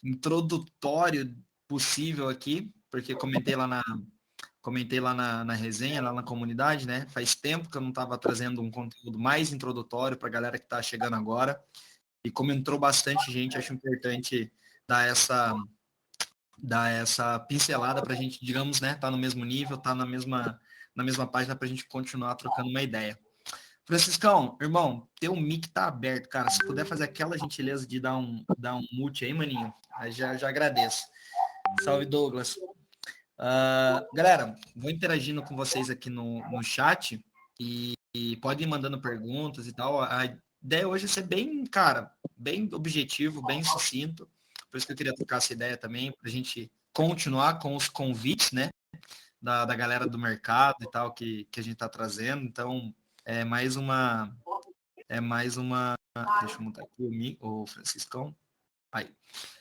introdutório possível aqui, porque comentei lá na resenha, lá na comunidade, né? Faz tempo que eu não estava trazendo um conteúdo mais introdutório para a galera que está chegando agora. E como entrou bastante gente, acho importante dar essa pincelada para a gente, digamos, né? Tá no mesmo nível, tá na mesma página para a gente continuar trocando uma ideia. Franciscão, irmão, teu mic tá aberto, cara. Se puder fazer aquela gentileza de dar um mute aí, maninho, aí já agradeço. Salve, Douglas. Galera, vou interagindo com vocês aqui no chat e podem ir mandando perguntas e tal. A ideia hoje é ser bem, cara, bem objetivo, bem sucinto. Por isso que eu queria trocar essa ideia também, para a gente continuar com os convites, né, da galera do mercado e tal, que a gente está trazendo. Então, é mais uma... Deixa eu montar aqui o Franciscão. Aí.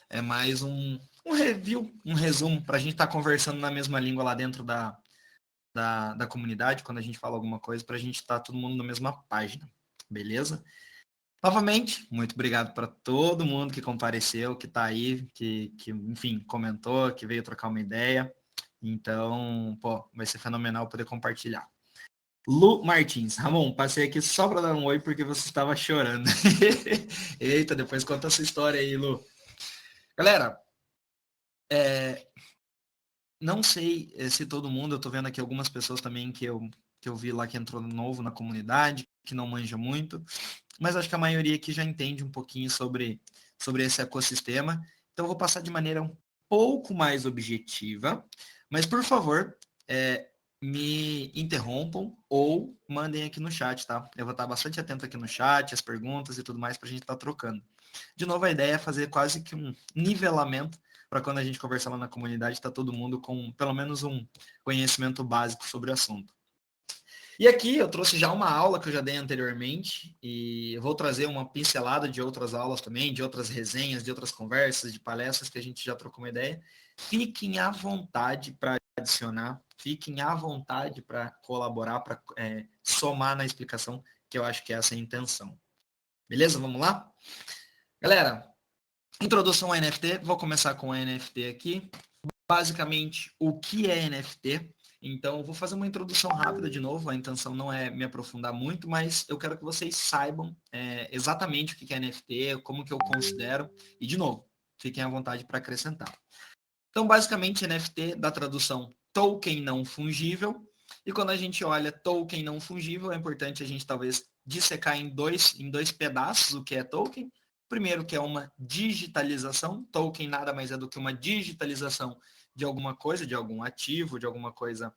É mais um review, um resumo, para a gente estar conversando na mesma língua lá dentro da comunidade, quando a gente fala alguma coisa, para a gente estar todo mundo na mesma página, beleza? Novamente, muito obrigado para todo mundo que compareceu, que está aí, que, enfim, comentou, que veio trocar uma ideia. Então, pô, vai ser fenomenal poder compartilhar. Lu Martins, Ramon, passei aqui só para dar um oi porque você estava chorando. Eita, depois conta essa história aí, Lu. Galera, não sei se todo mundo, eu tô vendo aqui algumas pessoas também que eu vi lá que entrou novo na comunidade, que não manja muito, mas acho que a maioria aqui já entende um pouquinho sobre esse ecossistema. Então eu vou passar de maneira um pouco mais objetiva, mas por favor, me interrompam ou mandem aqui no chat, tá? Eu vou estar bastante atento aqui no chat, as perguntas e tudo mais para a gente estar trocando. De novo, a ideia é fazer quase que um nivelamento para quando a gente conversar lá na comunidade, está todo mundo com pelo menos um conhecimento básico sobre o assunto. E aqui eu trouxe já uma aula que eu já dei anteriormente e eu vou trazer uma pincelada de outras aulas também, de outras resenhas, de outras conversas, de palestras que a gente já trocou uma ideia. Fiquem à vontade para adicionar, fiquem à vontade para colaborar, para somar na explicação, que eu acho que essa é a intenção. Beleza? Vamos lá? Galera, introdução ao NFT, vou começar com o NFT aqui. Basicamente, o que é NFT? Então, eu vou fazer uma introdução rápida de novo, a intenção não é me aprofundar muito, mas eu quero que vocês saibam exatamente o que é NFT, como que eu considero, e de novo, fiquem à vontade para acrescentar. Então, basicamente, NFT da tradução token não fungível, e quando a gente olha token não fungível, é importante a gente talvez dissecar em dois pedaços o que é token. Primeiro, que é uma digitalização. Token nada mais é do que uma digitalização de alguma coisa, de algum ativo, de alguma coisa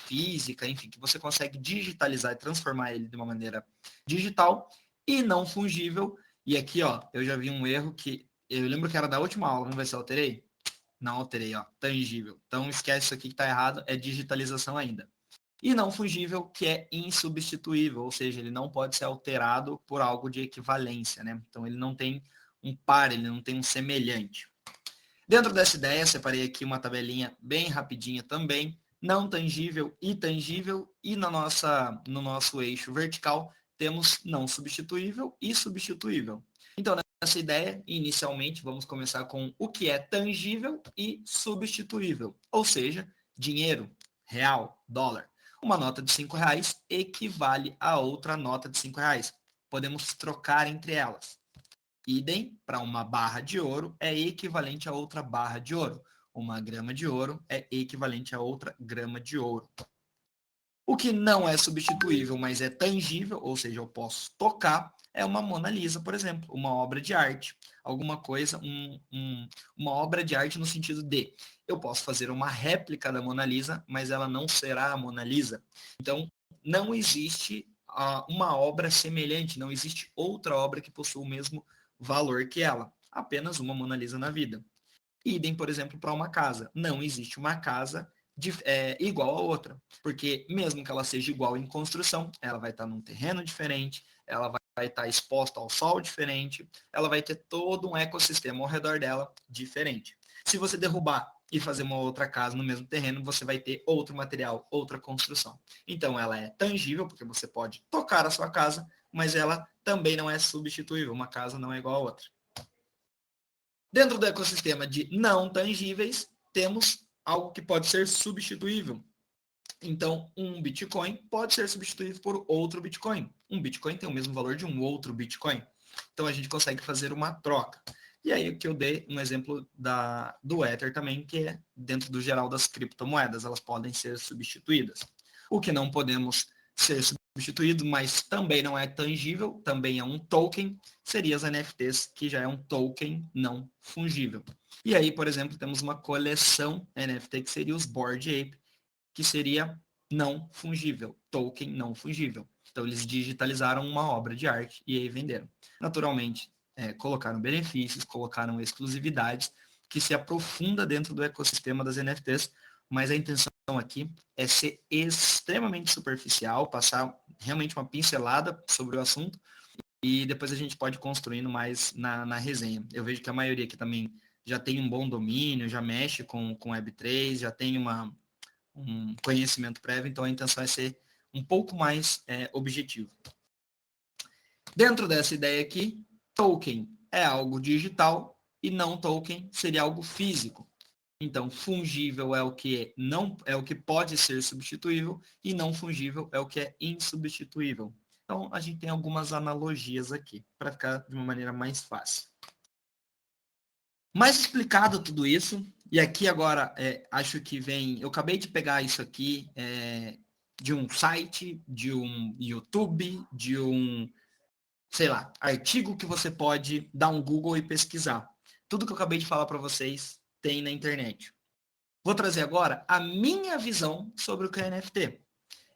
física, enfim, que você consegue digitalizar e transformar ele de uma maneira digital e não fungível. E aqui, ó, eu já vi um erro que eu lembro que era da última aula, vamos ver se eu alterei. Não alterei, ó, tangível. Então esquece isso aqui que está errado, é digitalização ainda. E não fungível, que é insubstituível, ou seja, ele não pode ser alterado por algo de equivalência, né? Então ele não tem um par, ele não tem um semelhante. Dentro dessa ideia, separei aqui uma tabelinha bem rapidinha também, não tangível e tangível, e no nosso eixo vertical temos não substituível e substituível. Então, nessa ideia, inicialmente, vamos começar com o que é tangível e substituível, ou seja, dinheiro, real, dólar. Uma nota de R$5 equivale a outra nota de R$5. Podemos trocar entre elas. Idem para uma barra de ouro é equivalente a outra barra de ouro. Uma grama de ouro é equivalente a outra grama de ouro. O que não é substituível, mas é tangível, ou seja, eu posso tocar, é uma Mona Lisa, por exemplo, uma obra de arte. Alguma coisa, uma obra de arte no sentido de eu posso fazer uma réplica da Mona Lisa, mas ela não será a Mona Lisa. Então, não existe uma obra semelhante, não existe outra obra que possua o mesmo valor que ela. Apenas uma Mona Lisa na vida. Idem, por exemplo, para uma casa. Não existe uma casa igual a outra, porque mesmo que ela seja igual em construção, ela vai estar num terreno diferente, ela vai estar exposta ao sol diferente, ela vai ter todo um ecossistema ao redor dela diferente. Se você derrubar e fazer uma outra casa no mesmo terreno, você vai ter outro material, outra construção. Então ela é tangível, porque você pode tocar a sua casa, mas ela também não é substituível, uma casa não é igual a outra. Dentro do ecossistema de não tangíveis, temos algo que pode ser substituível. Então, um Bitcoin pode ser substituído por outro Bitcoin. Um Bitcoin tem o mesmo valor de um outro Bitcoin. Então, a gente consegue fazer uma troca. E aí, o que eu dei um exemplo do Ether também, que é dentro do geral das criptomoedas, elas podem ser substituídas. O que não podemos ser substituído, mas também não é tangível, também é um token, seria as NFTs, que já é um token não fungível. E aí, por exemplo, temos uma coleção NFT, que seria os Bored Ape, que seria não fungível, token não fungível. Então, eles digitalizaram uma obra de arte e aí venderam. Naturalmente, colocaram benefícios, colocaram exclusividades, que se aprofunda dentro do ecossistema das NFTs, mas a intenção aqui é ser extremamente superficial, passar realmente uma pincelada sobre o assunto, e depois a gente pode ir construindo mais na resenha. Eu vejo que a maioria aqui também já tem um bom domínio, já mexe com Web3, já tem um conhecimento prévio, então a intenção é ser um pouco mais objetivo. Dentro dessa ideia aqui, token é algo digital e não token seria algo físico. Então, fungível é o que não é o que pode ser substituível e não fungível é o que é insubstituível. Então, a gente tem algumas analogias aqui para ficar de uma maneira mais fácil. Mais explicado tudo isso, e aqui agora acho que vem. Eu acabei de pegar isso aqui de um site, de um YouTube, de um, sei lá, artigo que você pode dar um Google e pesquisar. Tudo que eu acabei de falar para vocês tem na internet. Vou trazer agora a minha visão sobre o que é NFT.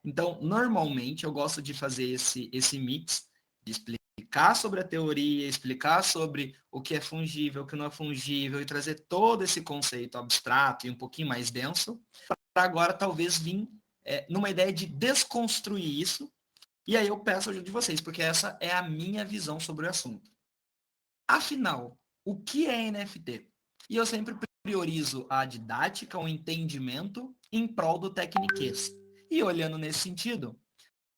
Então, normalmente, eu gosto de fazer esse mix, de explicar sobre a teoria, explicar sobre o que é fungível, o que não é fungível, e trazer todo esse conceito abstrato e um pouquinho mais denso, para agora talvez vir numa ideia de desconstruir isso, e aí eu peço a ajuda de vocês, porque essa é a minha visão sobre o assunto. Afinal, o que é NFT? E eu sempre priorizo a didática, o entendimento, em prol do tecniquez. E olhando nesse sentido,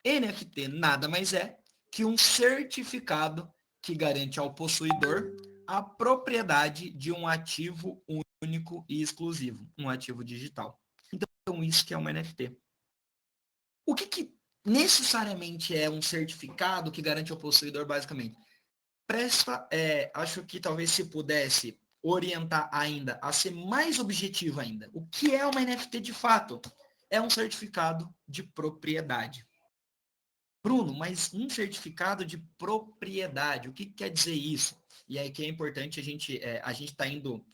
NFT nada mais é que um certificado que garante ao possuidor a propriedade de um ativo único e exclusivo, um ativo digital. Então, isso que é um NFT. O que necessariamente é um certificado que garante ao possuidor, basicamente? Acho que talvez se pudesse orientar ainda a ser mais objetivo ainda. O que é uma NFT de fato? É um certificado de propriedade. Bruno, mas um certificado de propriedade, o que quer dizer isso? E aí que é importante a gente está indo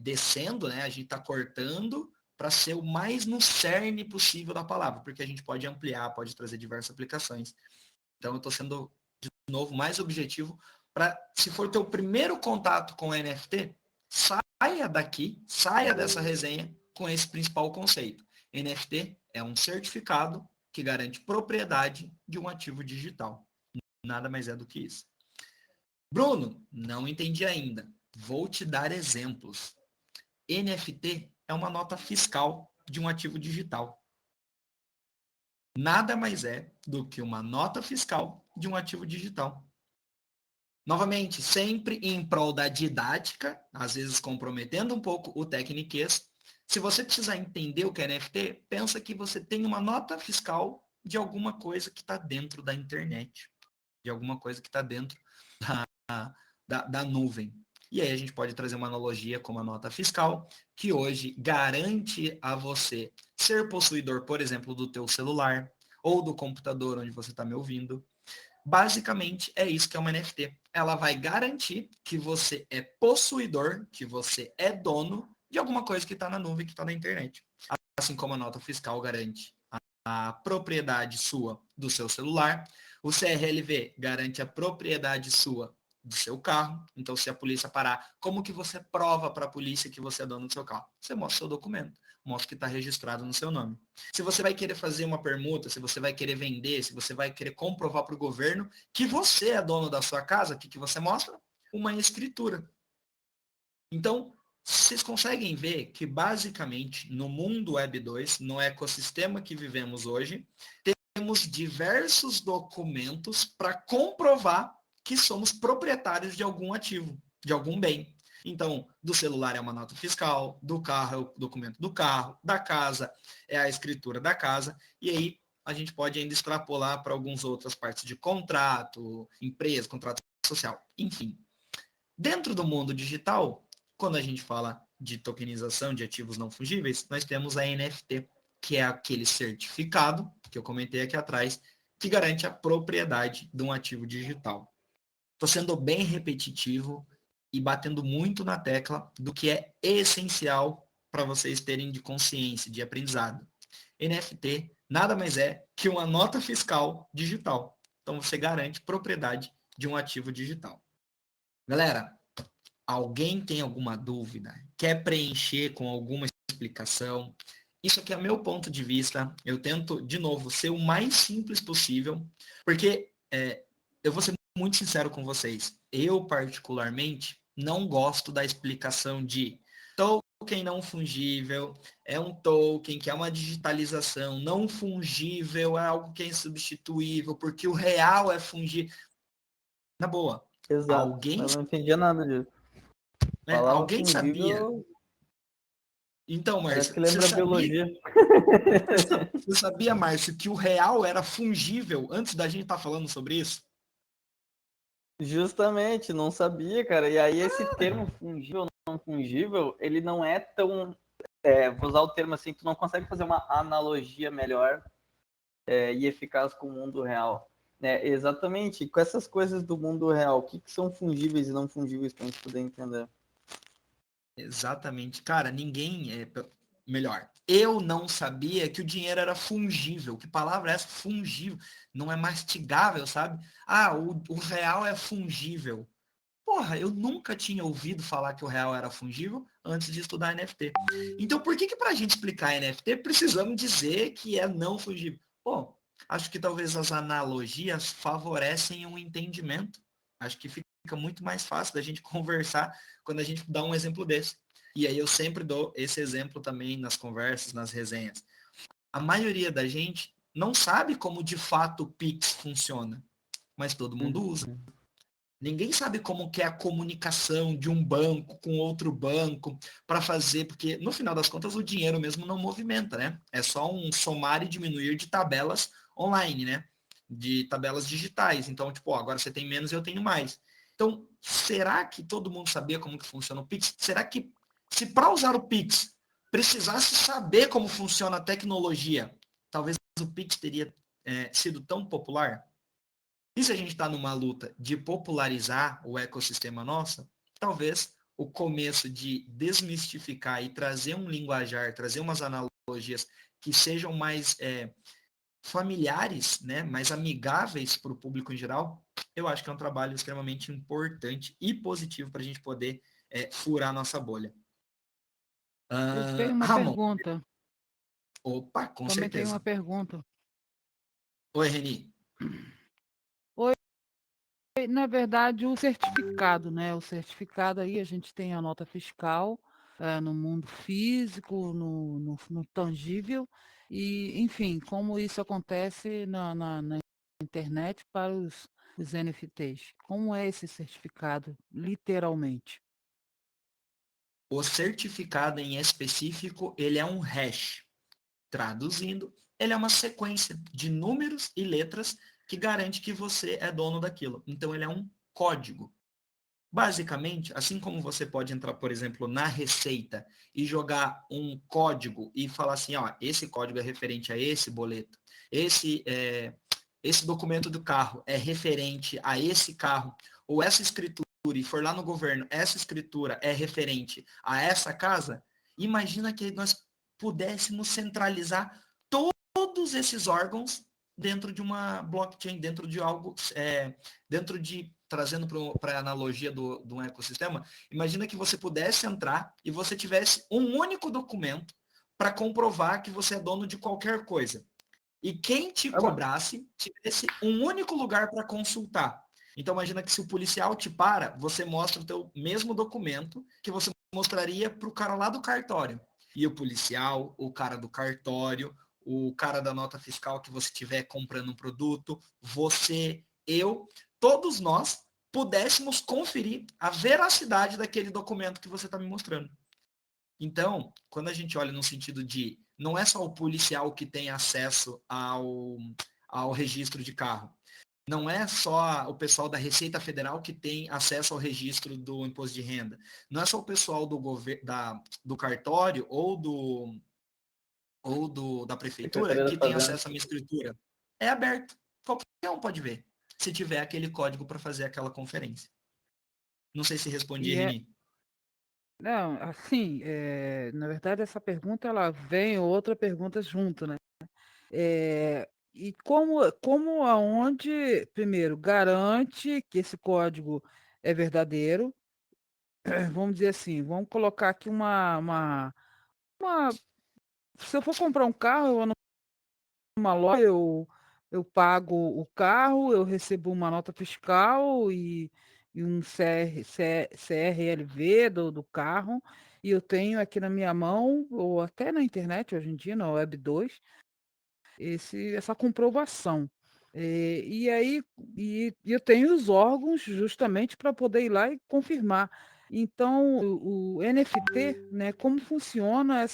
descendo, né? A gente está cortando para ser o mais no cerne possível da palavra, porque a gente pode ampliar, pode trazer diversas aplicações. Então, eu estou sendo, de novo, mais objetivo para, se for teu primeiro contato com NFT, saia daqui, saia dessa resenha com esse principal conceito. NFT é um certificado que garante propriedade de um ativo digital. Nada mais é do que isso. Bruno, não entendi ainda. Vou te dar exemplos. NFT é uma nota fiscal de um ativo digital. Nada mais é do que uma nota fiscal de um ativo digital. Novamente, sempre em prol da didática, às vezes comprometendo um pouco o tecniquez. Se você precisar entender o que é NFT, pensa que você tem uma nota fiscal de alguma coisa que está dentro da internet, de alguma coisa que está dentro da nuvem. E aí a gente pode trazer uma analogia com uma nota fiscal, que hoje garante a você ser possuidor, por exemplo, do teu celular ou do computador onde você está me ouvindo. Basicamente, é isso que é uma NFT. Ela vai garantir que você é possuidor, que você é dono de alguma coisa que está na nuvem, que está na internet. Assim como a nota fiscal garante a propriedade sua do seu celular, o CRLV garante a propriedade sua do seu carro. Então, se a polícia parar, como que você prova para a polícia que você é dono do seu carro? Você mostra seu documento, mostra que está registrado no seu nome. Se você vai querer fazer uma permuta, se você vai querer vender, se você vai querer comprovar para o governo que você é dono da sua casa, o que você mostra? Uma escritura. Então, vocês conseguem ver que, basicamente, no mundo Web 2, no ecossistema que vivemos hoje, temos diversos documentos para comprovar que somos proprietários de algum ativo, de algum bem. Então, do celular é uma nota fiscal, do carro é o documento do carro, da casa é a escritura da casa, e aí a gente pode ainda extrapolar para algumas outras partes de contrato, empresa, contrato social, enfim. Dentro do mundo digital, quando a gente fala de tokenização de ativos não fungíveis, nós temos a NFT, que é aquele certificado que eu comentei aqui atrás, que garante a propriedade de um ativo digital. Estou sendo bem repetitivo e batendo muito na tecla do que é essencial para vocês terem de consciência, de aprendizado. NFT nada mais é que uma nota fiscal digital. Então você garante propriedade de um ativo digital. Galera, alguém tem alguma dúvida? Quer preencher com alguma explicação? Isso aqui é meu ponto de vista. Eu tento, de novo, ser o mais simples possível, porque eu vou ser muito sincero com vocês. Eu, particularmente, não gosto da explicação de token não fungível, é um token que é uma digitalização, não fungível é algo que é insubstituível, porque o real é fungível. Na boa, Exato, alguém, eu não entendia nada disso. Palavra alguém sabia? fungível, Então, parece Márcio, que lembra biologia. você sabia, Márcio, que o real era fungível antes da gente estar falando sobre isso? Justamente, não sabia, cara. E aí esse termo fungível, não fungível, ele não é tão... vou usar o termo assim, tu não consegue fazer uma analogia melhor e eficaz com o mundo real. Exatamente, com essas coisas do mundo real, o que são fungíveis e não fungíveis para a gente poder entender? Exatamente. Cara, melhor, eu não sabia que o dinheiro era fungível. Que palavra é essa? Fungível. Não é mastigável, sabe? Ah, o real é fungível. Porra, eu nunca tinha ouvido falar que o real era fungível antes de estudar NFT. Então, por que para a gente explicar NFT, precisamos dizer que é não fungível? Pô, acho que talvez as analogias favorecem o entendimento. Acho que fica muito mais fácil da gente conversar quando a gente dá um exemplo desse. E aí eu sempre dou esse exemplo também nas conversas, nas resenhas. A maioria da gente não sabe como de fato o Pix funciona, mas todo mundo usa. Ninguém sabe como que é a comunicação de um banco com outro banco para fazer, porque no final das contas o dinheiro mesmo não movimenta, né? É só um somar e diminuir de tabelas online, né? De tabelas digitais. Então, tipo, ó, agora você tem menos e eu tenho mais. Então, será que todo mundo sabia como que funciona o Pix? Será que se para usar o Pix precisasse saber como funciona a tecnologia, talvez o Pix teria sido tão popular? E se a gente está numa luta de popularizar o ecossistema nosso, talvez o começo de desmistificar e trazer um linguajar, trazer umas analogias que sejam mais familiares, né, mais amigáveis para o público em geral, eu acho que é um trabalho extremamente importante e positivo para a gente poder furar a nossa bolha. Eu tenho uma Ramon, pergunta. opa, com Também tenho uma certeza. pergunta. Oi, Reni. Oi, na verdade, o certificado, né? O certificado aí, a gente tem a nota fiscal no mundo físico, no tangível, e, enfim, como isso acontece na internet para os NFTs. Como é esse certificado, literalmente? O certificado em específico, ele é um hash. Traduzindo, ele é uma sequência de números e letras que garante que você é dono daquilo. Então, ele é um código. Basicamente, assim como você pode entrar, por exemplo, na Receita e jogar um código e falar assim, ó, esse código é referente a esse boleto, esse documento do carro é referente a esse carro, ou essa escritura, e for lá no governo, essa escritura é referente a essa casa, imagina que nós pudéssemos centralizar todos esses órgãos dentro de uma blockchain, dentro de algo, dentro de, trazendo para a analogia de um ecossistema, imagina que você pudesse entrar e você tivesse um único documento para comprovar que você é dono de qualquer coisa. E quem te cobrasse tivesse um único lugar para consultar. Então imagina que se o policial te para, você mostra o teu mesmo documento que você mostraria para o cara lá do cartório. E o policial, o cara do cartório, o cara da nota fiscal que você estiver comprando um produto, você, eu, todos nós pudéssemos conferir a veracidade daquele documento que você está me mostrando. Então, quando a gente olha no sentido de não é só o policial que tem acesso ao registro de carro, não é só o pessoal da Receita Federal que tem acesso ao registro do imposto de renda, não é só o pessoal do cartório da prefeitura que tem acesso à minha escritura. É aberto. Qualquer um pode ver, se tiver aquele código para fazer aquela conferência. Não sei se respondi, Reni. Não, assim, na verdade essa pergunta ela vem outra pergunta junto, né? E como aonde, primeiro, garante que esse código é verdadeiro? Vamos dizer assim, vamos colocar aqui uma se eu for comprar um carro, eu vou numa loja, eu pago o carro, eu recebo uma nota fiscal e um CRLV do carro, e eu tenho aqui na minha mão, ou até na internet hoje em dia, na Web 2, essa comprovação. E aí eu tenho os órgãos justamente para poder ir lá e confirmar. Então, o NFT, né, como funciona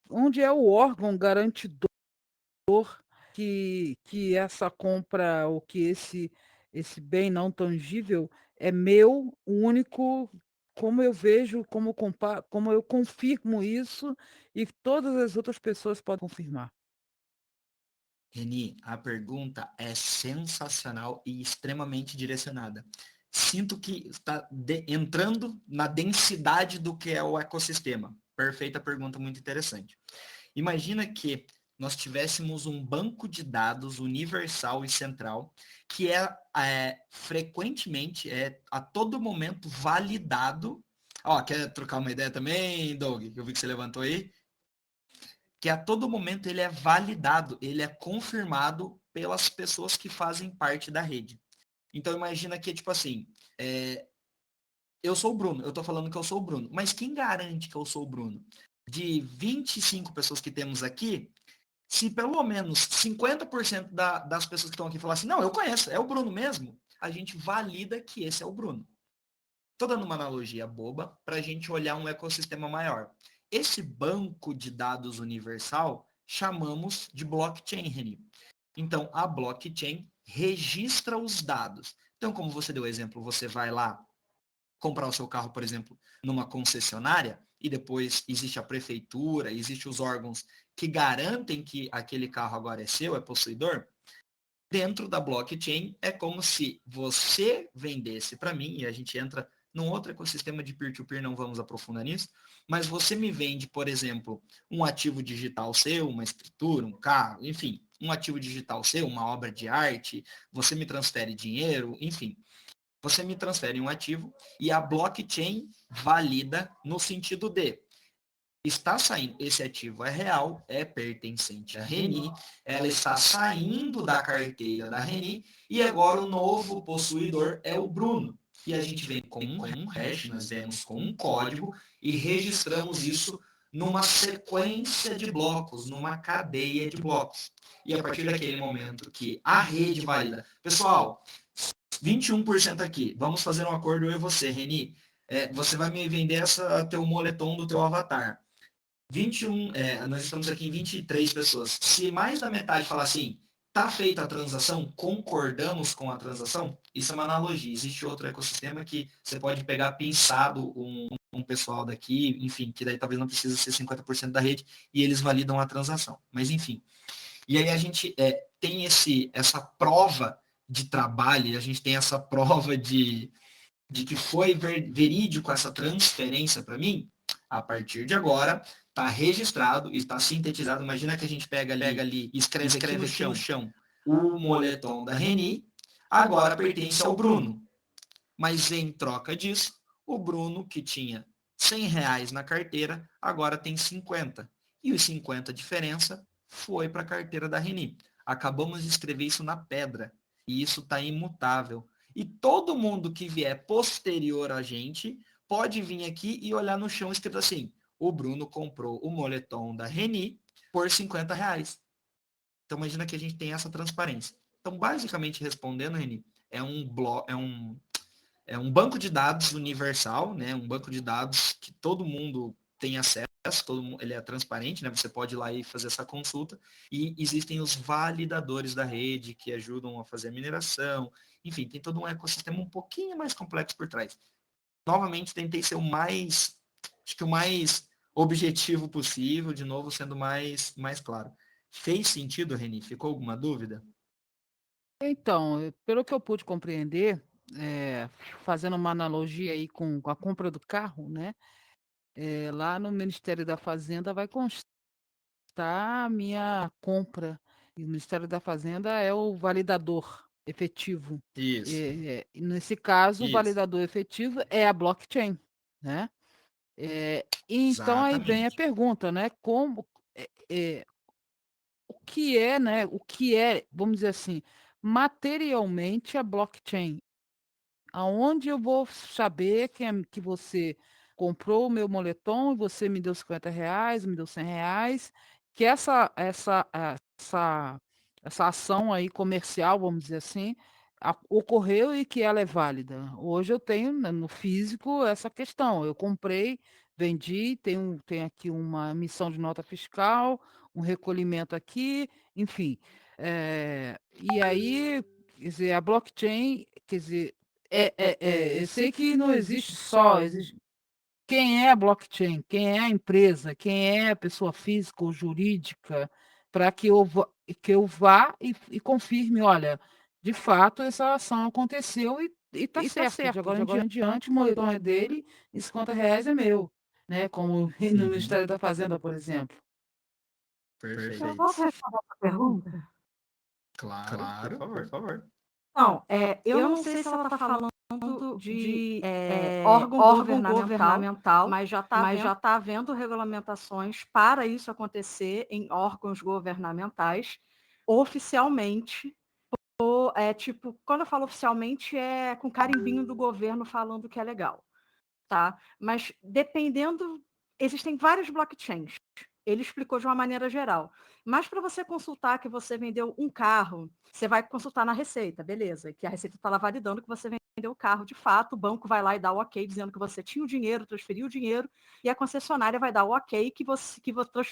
onde é o órgão garantidor que essa compra ou que esse bem não tangível é meu, único, como eu vejo, como eu confirmo isso e todas as outras pessoas podem confirmar. Reni, a pergunta é sensacional e extremamente direcionada. Sinto que está entrando na densidade do que é o ecossistema. Perfeita pergunta, muito interessante. Imagina que nós tivéssemos um banco de dados universal e central que frequentemente, a todo momento validado. Ó, quer trocar uma ideia também, Doug? Eu vi que você levantou aí. Que a todo momento ele é validado, ele é confirmado pelas pessoas que fazem parte da rede. Então imagina que, tipo assim, eu sou o Bruno, eu estou falando que eu sou o Bruno, mas quem garante que eu sou o Bruno? De 25 pessoas que temos aqui, se pelo menos 50% das pessoas que estão aqui falar assim, não, eu conheço, é o Bruno mesmo, a gente valida que esse é o Bruno. Estou dando uma analogia boba para a gente olhar um ecossistema maior. Esse banco de dados universal chamamos de blockchain, Reni. Então, a blockchain registra os dados. Então, como você deu o exemplo, você vai lá comprar o seu carro, por exemplo, numa concessionária, e depois existe a prefeitura, existe os órgãos que garantem que aquele carro agora é seu, é possuidor. Dentro da blockchain, é como se você vendesse para mim, e a gente entra num outro ecossistema de peer-to-peer, não vamos aprofundar nisso, mas você me vende, por exemplo, um ativo digital seu, uma escritura, um carro, enfim, um ativo digital seu, uma obra de arte, você me transfere dinheiro, enfim, você me transfere um ativo e a blockchain valida no sentido de está saindo, esse ativo é real, é pertencente à Reni, ela está saindo da carteira da Reni e agora o novo possuidor é o Bruno. E a gente vem com um hash, nós vemos com um código e registramos isso numa sequência de blocos, numa cadeia de blocos. E a partir daquele momento que a rede valida, pessoal, 21% aqui, vamos fazer um acordo eu e você, Reni, você vai me vender teu moletom do teu avatar. 21, nós estamos aqui em 23 pessoas. Se mais da metade falar assim, tá feita a transação, concordamos com a transação, isso é uma analogia. Existe outro ecossistema que você pode pegar pensado um pessoal daqui, enfim, que daí talvez não precisa ser 50% da rede, e eles validam a transação. Mas enfim. E aí a gente tem essa prova de trabalho, a gente tem essa prova de que foi verídico essa transferência para mim, a partir de agora, está registrado, está sintetizado. Imagina que a gente pega ali e escreve aqui no chão o moletom da Reni, agora pertence ao Bruno. Mas em troca disso, o Bruno, que tinha R$ 100 na carteira, agora tem 50. E os 50 diferença foi para a carteira da Reni. Acabamos de escrever isso na pedra. E isso está imutável. E todo mundo que vier posterior a gente pode vir aqui e olhar no chão escrito assim: o Bruno comprou o moletom da Reni por R$ 50. Então imagina que a gente tem essa transparência. Então, basicamente respondendo, Reni, é um um banco de dados universal, né? Um banco de dados que todo mundo tem acesso, ele é transparente, né? Você pode ir lá e fazer essa consulta, e existem os validadores da rede que ajudam a fazer a mineração, enfim, tem todo um ecossistema um pouquinho mais complexo por trás. Novamente, tentei ser o mais objetivo possível, de novo, sendo mais claro. Fez sentido, Reni? Ficou alguma dúvida? Então, pelo que eu pude compreender, fazendo uma analogia aí com a compra do carro, né? Lá no Ministério da Fazenda vai constar a minha compra. E o Ministério da Fazenda é o validador efetivo. Isso, E nesse caso, o isso, validador efetivo é a blockchain, né? Então aí vem a exatamente. pergunta, né? O que é, né? O que é, vamos dizer assim, materialmente a blockchain? Aonde eu vou saber que você comprou o meu moletom e você me deu R$ 50, me deu R$ 100, que essa ação aí comercial, vamos dizer assim, ocorreu e que ela é válida. Hoje eu tenho, né, no físico essa questão. Eu comprei, vendi, tem aqui uma emissão de nota fiscal, um recolhimento aqui, enfim. E aí, quer dizer, a blockchain, quer dizer, eu sei que não existe só, existe quem é a blockchain, quem é a empresa, quem é a pessoa física ou jurídica, para que eu vá e confirme, olha, de fato essa ação aconteceu e está certo. De agora em diante, o moletom é dele e R$ 50 é meu, né? Como no Uhum, Ministério da Fazenda, por exemplo. Eu perfeito. posso responder essa pergunta? Claro, por favor. Não, eu não sei se ela está falando de órgão governamental, mas já está havendo regulamentações para isso acontecer em órgãos governamentais oficialmente. Tipo, quando eu falo oficialmente, é com carimbinho do governo falando que é legal, tá? Mas dependendo, existem vários blockchains. Ele explicou de uma maneira geral. Mas para você consultar que você vendeu um carro, você vai consultar na Receita, beleza? Que a Receita está lá validando que você vendeu o carro de fato, o banco vai lá e dá o ok, dizendo que você tinha o dinheiro, transferiu o dinheiro, e a concessionária vai dar o ok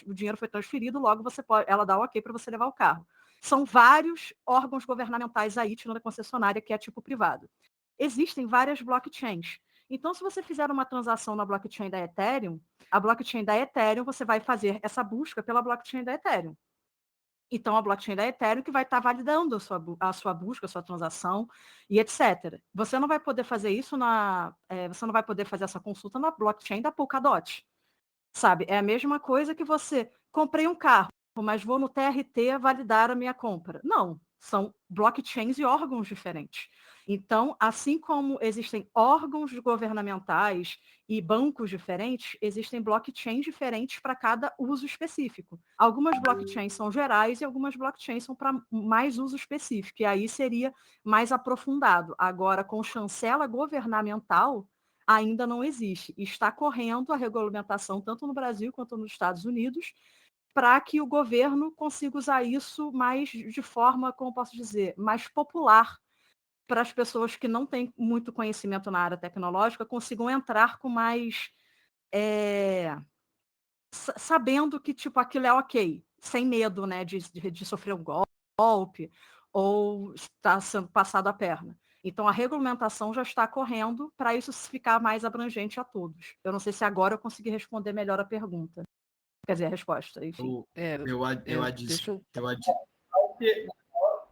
o dinheiro foi transferido, logo ela dá o ok para você levar o carro. São vários órgãos governamentais aí, tirando a concessionária, que é tipo privado. Existem várias blockchains. Então, se você fizer uma transação na blockchain da Ethereum, a blockchain da Ethereum, você vai fazer essa busca pela blockchain da Ethereum. Então, a blockchain da Ethereum que vai estar validando a sua busca, a sua transação e etc. Você não vai poder fazer isso você não vai poder fazer essa consulta na blockchain da Polkadot. Sabe? É a mesma coisa que você comprei um carro, mas vou no TRT validar a minha compra. Não, são blockchains e órgãos diferentes. Então, assim como existem órgãos governamentais e bancos diferentes, existem blockchains diferentes para cada uso específico. Algumas blockchains são gerais e algumas blockchains são para mais uso específico, e aí seria mais aprofundado. Agora, com chancela governamental, ainda não existe. Está correndo a regulamentação, tanto no Brasil quanto nos Estados Unidos, para que o governo consiga usar isso mais de forma, como posso dizer, mais popular, para as pessoas que não têm muito conhecimento na área tecnológica consigam entrar com mais sabendo que tipo aquilo é ok, sem medo, né, de sofrer um golpe ou estar sendo passado a perna. Então, a regulamentação já está correndo para isso ficar mais abrangente a todos. Eu não sei se agora eu consegui responder melhor a pergunta. Quer dizer, a resposta, enfim. Deixa eu...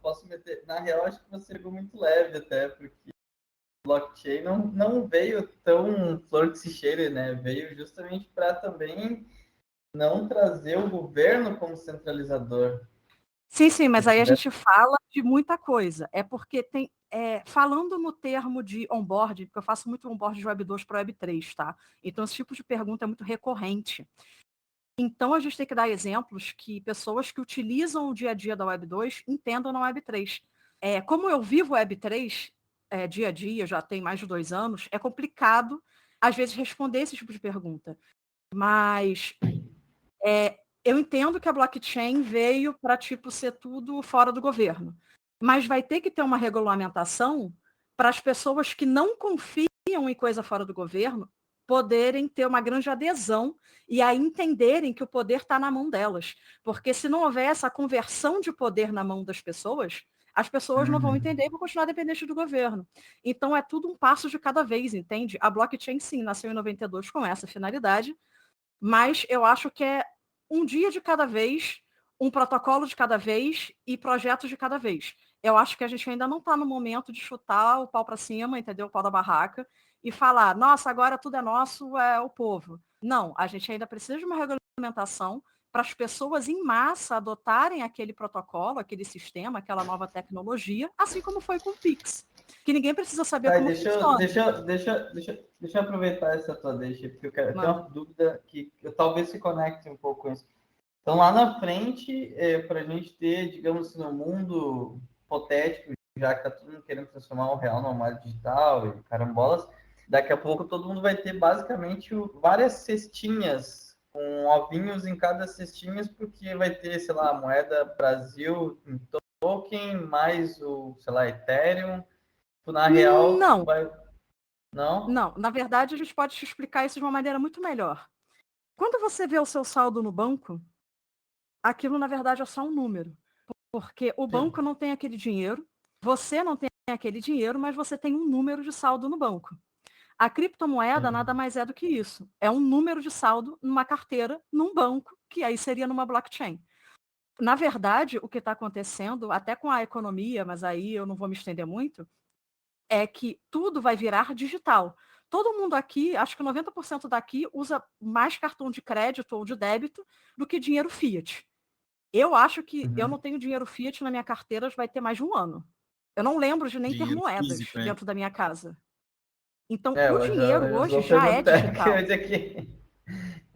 Posso meter? Na real, acho que você pegou muito leve até, porque blockchain não veio tão flor que se cheire, né? Veio justamente para também não trazer o governo como centralizador. Sim, mas aí a gente fala de muita coisa. É porque tem, falando no termo de onboard, porque eu faço muito onboard de Web 2 para Web 3, tá? Então esse tipo de pergunta é muito recorrente. Então a gente tem que dar exemplos que pessoas que utilizam o dia a dia da Web 2 entendam na Web 3. Como eu vivo Web 3 dia a dia, já tem mais de 2 anos, é complicado, às vezes, responder esse tipo de pergunta. Mas eu entendo que a blockchain veio para tipo, ser tudo fora do governo. Mas vai ter que ter uma regulamentação para as pessoas que não confiam em coisa fora do governo poderem ter uma grande adesão e a entenderem que o poder está na mão delas. Porque se não houver essa conversão de poder na mão das pessoas, as pessoas não vão entender e vão continuar dependentes do governo. Então é tudo um passo de cada vez, entende? A blockchain, sim, nasceu em 92 com essa finalidade, mas eu acho que é um dia de cada vez, um protocolo de cada vez e projetos de cada vez. Eu acho que a gente ainda não está no momento de chutar o pau para cima, entendeu? O pau da barraca, e falar, nossa, agora tudo é nosso, é o povo. Não, a gente ainda precisa de uma regulamentação para as pessoas em massa adotarem aquele protocolo, aquele sistema, aquela nova tecnologia, assim como foi com o Pix. Que ninguém precisa saber como funciona. Deixa eu aproveitar essa tua deixa, porque eu tenho uma dúvida que talvez se conecte um pouco com isso. Então, lá na frente, para a gente ter, digamos assim, no mundo hipotético, já que está todo mundo querendo transformar o real numa moeda digital e carambolas, daqui a pouco todo mundo vai ter basicamente várias cestinhas com ovinhos em cada cestinha, porque vai ter, sei lá, a moeda Brasil em token, mais o, sei lá, Ethereum. Na real, não. Não? Não, na verdade, a gente pode te explicar isso de uma maneira muito melhor. Quando você vê o seu saldo no banco, aquilo, na verdade, é só um número. Porque o banco não tem aquele dinheiro, você não tem aquele dinheiro, mas você tem um número de saldo no banco. A criptomoeda nada mais é do que isso. É um número de saldo numa carteira, num banco, que aí seria numa blockchain. Na verdade, o que está acontecendo, até com a economia, mas aí eu não vou me estender muito, é que tudo vai virar digital. Todo mundo aqui, acho que 90% daqui usa mais cartão de crédito ou de débito do que dinheiro fiat. Eu acho que eu não tenho dinheiro fiat na minha carteira, vai ter mais de um ano. Eu não lembro de nem ter Dinheiro moedas físico, né? dentro da minha casa. Então, É, o dinheiro hoje já é digital.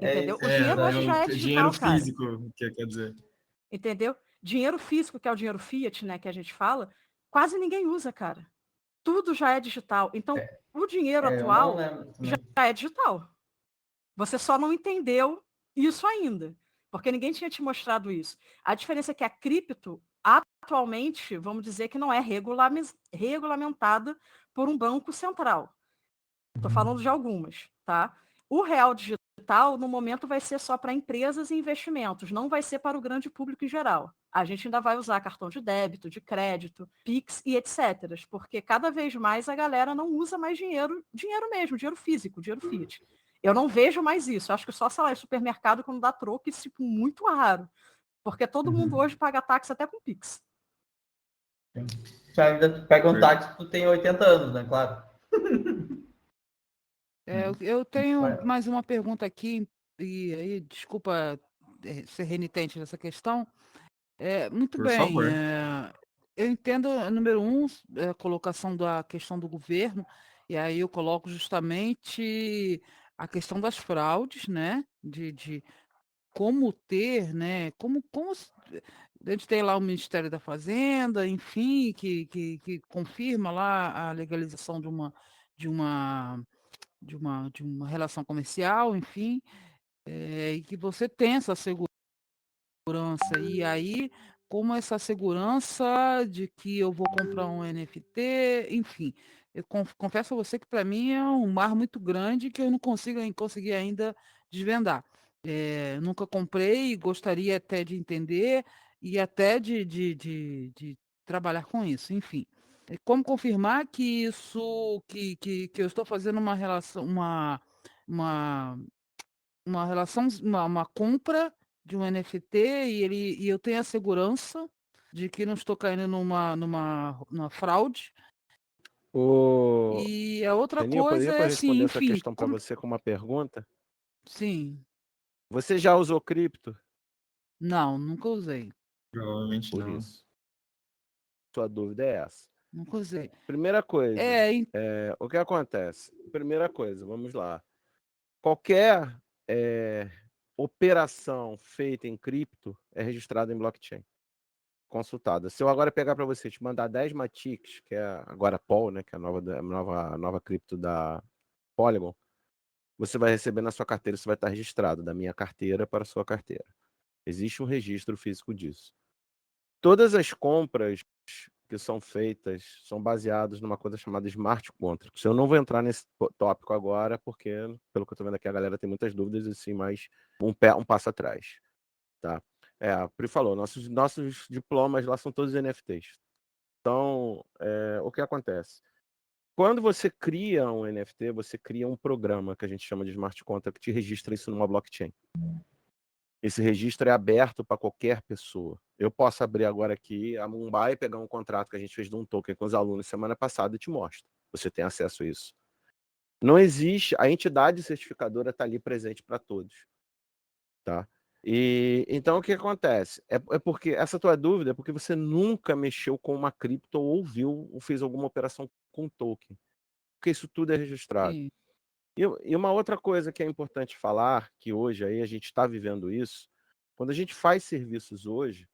Entendeu? Isso. O dinheiro hoje já é Dinheiro digital, cara. físico, que quer dizer. Entendeu? Dinheiro físico, que é o dinheiro fiat, né, que a gente fala, quase ninguém usa, cara. Tudo já é digital. Então, o dinheiro atual já é digital. Você só não entendeu isso ainda, porque ninguém tinha te mostrado isso. A diferença é que a cripto, atualmente, vamos dizer que não é regulamentada por um banco central. Estou falando de algumas, tá? O real digital, no momento, vai ser só para empresas e investimentos, não vai ser para o grande público em geral. A gente ainda vai usar cartão de débito, de crédito, Pix e etc. Porque cada vez mais a galera não usa mais dinheiro mesmo, dinheiro físico, dinheiro fiat. Eu não vejo mais isso. Acho que só, sei lá, supermercado quando dá troco, isso tipo, muito raro. Porque todo mundo hoje paga táxi até com Pix. Já ainda pega um táxi, tu tem 80 anos, né? Claro. Eu tenho mais uma pergunta aqui, e aí, desculpa ser renitente nessa questão. Muito Por bem. favor. Eu entendo, número um, a colocação da questão do governo, e aí eu coloco justamente a questão das fraudes, né? De como ter, né? A gente tem lá o Ministério da Fazenda, enfim, que confirma lá a legalização de uma relação comercial, enfim, e que você tem essa segurança. E aí, como essa segurança de que eu vou comprar um NFT, enfim, eu confesso a você que para mim é um mar muito grande que eu não consegui ainda desvendar. Nunca comprei, gostaria até de entender e até de trabalhar com isso, enfim. Como confirmar que isso, que eu estou fazendo uma relação, uma, uma relação, uma compra de um NFT e eu tenho a segurança de que não estou caindo numa fraude. O E a outra Aninha, eu coisa poderia é assim, responder essa enfim, questão para você com uma pergunta? sim, Você já usou cripto? não, nunca usei, Provavelmente Por não. isso. Sua dúvida é essa. nunca usei. Primeira coisa, o que acontece? Primeira coisa, vamos lá. Qualquer operação feita em cripto é registrada em blockchain, consultada. Se eu agora pegar para você, te mandar 10 Matics, que é agora Pol, né, que é a nova cripto da Polygon, você vai receber na sua carteira, isso vai estar registrado da minha carteira para a sua carteira. Existe um registro físico disso. Todas as compras que são feitas, são baseados numa coisa chamada smart contracts. Eu não vou entrar nesse tópico agora, porque, pelo que eu estou vendo aqui, a galera tem muitas dúvidas, assim, mas um passo atrás. Tá? A Pri falou, nossos diplomas lá são todos NFTs. Então, o que acontece? Quando você cria um NFT, você cria um programa que a gente chama de smart contract que registra isso numa blockchain. Esse registro é aberto para qualquer pessoa. Eu posso abrir agora aqui a Mumbai e pegar um contrato que a gente fez de um token com os alunos semana passada e te mostro. Você tem acesso a isso. Não existe, a entidade certificadora está ali presente para todos. Tá? E então o que acontece? É porque essa tua dúvida é porque você nunca mexeu com uma cripto ou viu ou fez alguma operação com token. Porque isso tudo é registrado. Sim. E uma outra coisa que é importante falar, que hoje aí a gente está vivendo isso, quando a gente faz serviços hoje,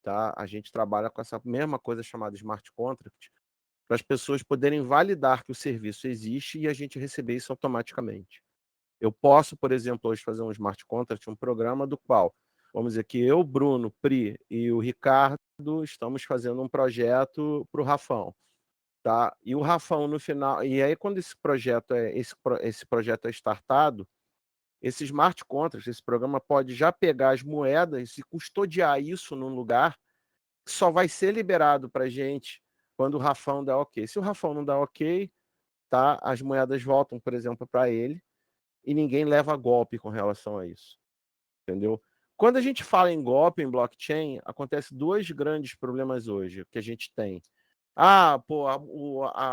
tá? A gente trabalha com essa mesma coisa chamada smart contract, para as pessoas poderem validar que o serviço existe e a gente receber isso automaticamente. Eu posso, por exemplo, hoje fazer um smart contract, um programa do qual, vamos dizer que eu, Bruno, Pri e o Ricardo estamos fazendo um projeto para o Rafão. Tá? E o Rafão no final, e aí quando esse projeto é startado, esse smart contract, esse programa pode já pegar as moedas e custodiar isso num lugar que só vai ser liberado para gente quando o Rafão dá ok. Se o Rafão não dá ok, tá? As moedas voltam, por exemplo, para ele e ninguém leva golpe com relação a isso, entendeu? Quando a gente fala em golpe em blockchain, acontece dois grandes problemas hoje que a gente tem. A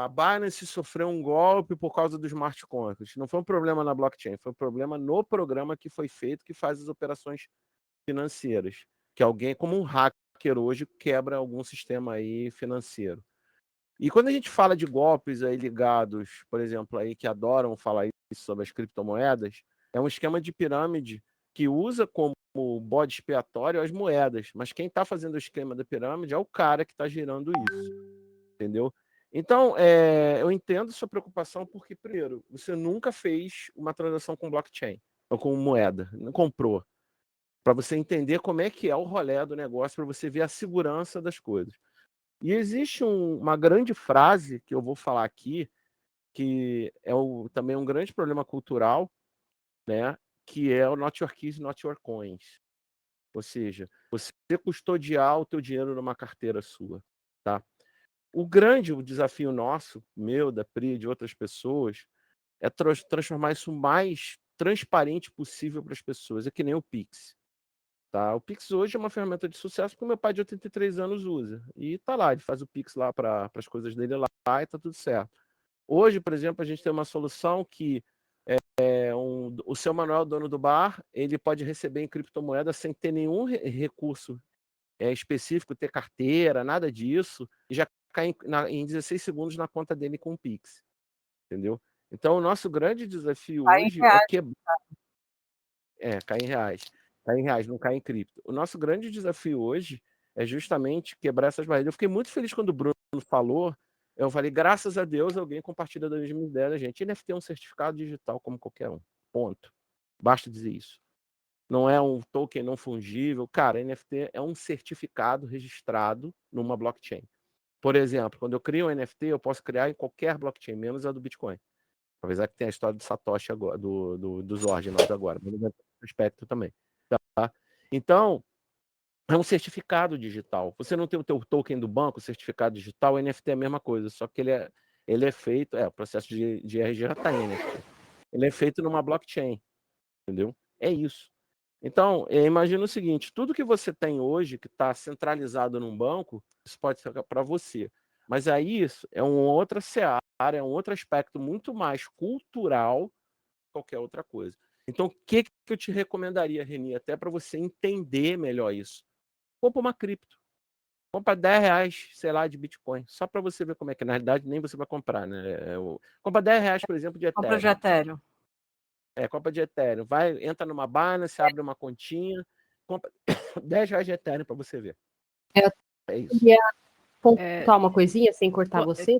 Binance sofreu um golpe por causa do smart contract. Não foi um problema na blockchain, foi um problema no programa que foi feito que faz as operações financeiras. Que alguém, como um hacker hoje, quebra algum sistema aí financeiro. E quando a gente fala de golpes aí ligados, por exemplo, aí que adoram falar isso sobre as criptomoedas, é um esquema de pirâmide que usa como bode expiatório as moedas, mas quem está fazendo o esquema da pirâmide é o cara que está gerando isso. Entendeu? Então, eu entendo sua preocupação porque, primeiro, você nunca fez uma transação com blockchain ou com moeda, não comprou. Para você entender como é que é o rolê do negócio, para você ver a segurança das coisas. E existe uma grande frase que eu vou falar aqui, que é também um grande problema cultural, né? Que é o not your keys, not your coins. Ou seja, você custodiar o teu dinheiro numa carteira sua, tá? O desafio nosso, meu, da Pri, de outras pessoas, é transformar isso o mais transparente possível para as pessoas. É que nem o Pix. Tá? O Pix hoje é uma ferramenta de sucesso que o meu pai de 83 anos usa. E tá lá, ele faz o Pix lá para as coisas dele lá e tá tudo certo. Hoje, por exemplo, a gente tem uma solução que o seu Manuel, dono do bar, ele pode receber em criptomoeda sem ter nenhum recurso específico, ter carteira, nada disso, e já cai em 16 segundos na conta dele com o Pix. Entendeu? Então, o nosso grande desafio hoje é quebrar. Cai em reais. Cai em reais, não cai em cripto. O nosso grande desafio hoje é justamente quebrar essas barreiras. Eu fiquei muito feliz quando o Bruno falou. Eu falei, graças a Deus, alguém compartilha da mesma ideia da gente. NFT é um certificado digital como qualquer um. Ponto. Basta dizer isso. Não é um token não fungível. Cara, NFT é um certificado registrado numa blockchain. Por exemplo, quando eu crio um NFT, eu posso criar em qualquer blockchain, menos a do Bitcoin. Apesar que tem a história do Satoshi agora, dos Ordinals agora, mas no aspecto também. Tá? Então, é um certificado digital. Você não tem o teu token do banco, certificado digital, o NFT é a mesma coisa, só que ele é feito, o processo de RG já está em NFT. Ele é feito numa blockchain, entendeu? É isso. Então, imagina o seguinte, tudo que você tem hoje, que está centralizado num banco, isso pode ser para você. Mas aí isso é uma outra seara, é um outro aspecto muito mais cultural que qualquer outra coisa. Então, o que eu te recomendaria, Reni, até para você entender melhor isso? Compra uma cripto. Compra R$10, sei lá, de Bitcoin. Só para você ver como é que, na realidade, nem você vai comprar, né? Compra R$10, por exemplo, de Ethereum. Compra de Ethereum. Compra de Ethereum. Entra numa Binance, abre uma continha, compra R$10 de Ethereum para você ver. É isso. Queria pontuar uma coisinha, sem cortar você,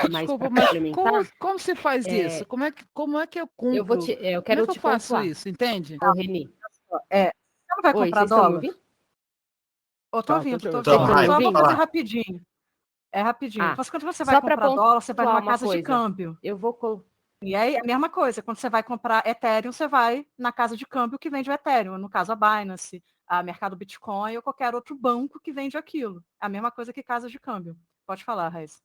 mas Desculpa, para mas complementar. como se faz isso? Como é que eu compro? Eu quero como é que eu faço pontuar. isso, entende? Ô, Reni. Você não vai Oi, comprar vocês estão me dólar? ouvindo? Tô ouvindo. Então, Só vou fala fazer lá. rapidinho. É rapidinho. Ah, Quando você vai só para comprar dólar, você vai pontuar numa uma casa de coisa, câmbio. eu vou. E aí, a mesma coisa, quando você vai comprar Ethereum, você vai na casa de câmbio que vende o Ethereum, no caso a Binance, a Mercado Bitcoin ou qualquer outro banco que vende aquilo. É a mesma coisa que casa de câmbio. Pode falar, Raíssa.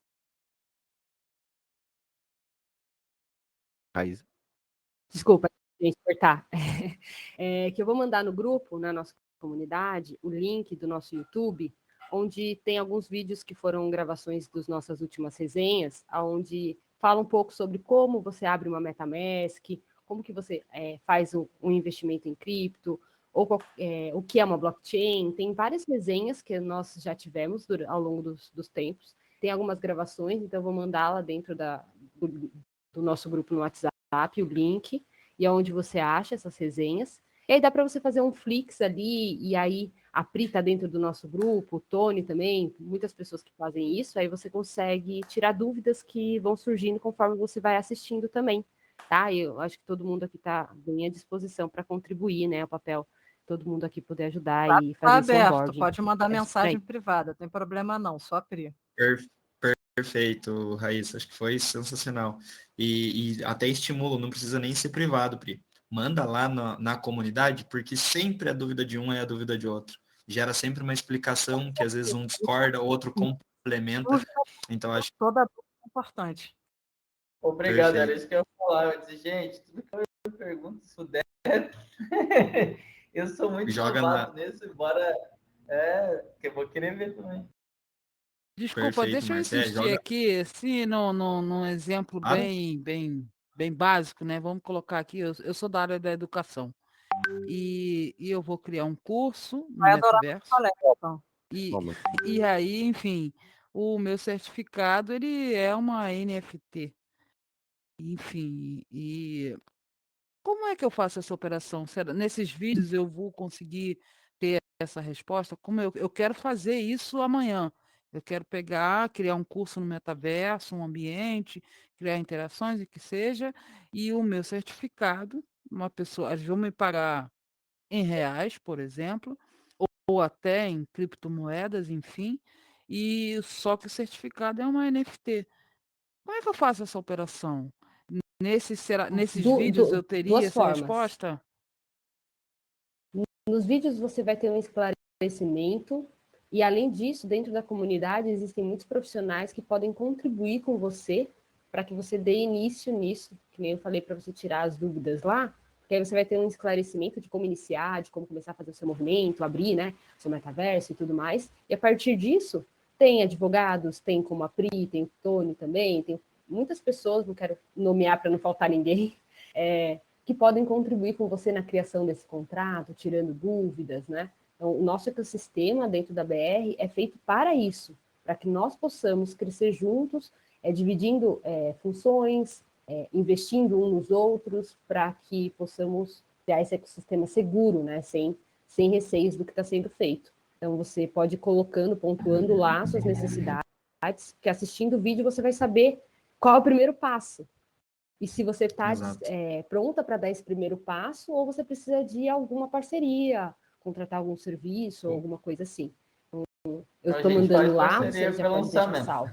Raiz. Desculpa, gente, cortar. Que eu vou mandar no grupo, na nossa comunidade, o link do nosso YouTube, onde tem alguns vídeos que foram gravações das nossas últimas resenhas, onde fala um pouco sobre como você abre uma MetaMask, como que você faz um investimento em cripto, ou o que é uma blockchain. Tem várias resenhas que nós já tivemos ao longo dos tempos. Tem algumas gravações, então eu vou mandá-la dentro do nosso grupo no WhatsApp, o link, e aonde você acha essas resenhas. E aí dá para você fazer um Flix ali, e aí a Pri está dentro do nosso grupo, o Tony também, muitas pessoas que fazem isso, aí você consegue tirar dúvidas que vão surgindo conforme você vai assistindo também, tá? Eu acho que todo mundo aqui está bem à disposição para contribuir, né, o papel, todo mundo aqui poder ajudar e Tá fazer esse aberto, onboarding. pode mandar É isso aí. mensagem privada, não tem problema não, só a Pri. Perfeito, Raíssa. Acho que foi sensacional. E até estimulo, não precisa nem ser privado, Pri. Manda lá na comunidade, porque sempre a dúvida de um é a dúvida de outro. Gera sempre uma explicação que às vezes um discorda, o outro complementa. Então, acho Toda dúvida é importante. Obrigado, era perfeito. isso que eu ia falar. Eu disse, gente, tudo que eu pergunto, se puder. Eu sou muito Joga novato na. nisso, embora. Que eu vou querer ver também. Desculpa, Perfeito, deixa eu Marcelo. insistir Joga. aqui, assim, num exemplo Claro. bem básico, né? Vamos colocar aqui, eu sou da área da educação e eu vou criar um curso no Vai adorar o metaverso colega, então. e, Toma. e aí, enfim, o meu certificado, ele é uma NFT, enfim, e como é que eu faço essa operação? Nesses vídeos eu vou conseguir ter essa resposta? Como eu quero fazer isso amanhã. Eu quero pegar, criar um curso no metaverso, um ambiente, criar interações e que seja, e o meu certificado, uma pessoa, eles vão me pagar em reais, por exemplo, ou até em criptomoedas, enfim, e só que o certificado é uma NFT. Como é que eu faço essa operação? Nesses vídeos eu teria Duas essa formas. resposta? Nos vídeos você vai ter um esclarecimento, e além disso, dentro da comunidade existem muitos profissionais que podem contribuir com você para que você dê início nisso, que nem eu falei para você tirar as dúvidas lá, porque aí você vai ter um esclarecimento de como iniciar, de como começar a fazer o seu movimento, abrir, né, seu metaverso e tudo mais. E a partir disso, tem advogados, tem como a Pri, tem o Tony também, tem muitas pessoas, não quero nomear para não faltar ninguém, que podem contribuir com você na criação desse contrato, tirando dúvidas, né? Então, o nosso ecossistema dentro da BR é feito para isso, para que nós possamos crescer juntos, dividindo funções, investindo uns nos outros, para que possamos criar esse ecossistema seguro, né? Sem receios do que está sendo feito. Então, você pode ir colocando, pontuando lá suas necessidades, que assistindo o vídeo você vai saber qual é o primeiro passo. E se você está pronta para dar esse primeiro passo, ou você precisa de alguma parceria, contratar algum serviço, ou alguma coisa assim. Então, eu estou mandando lá, você já pode deixar salvo.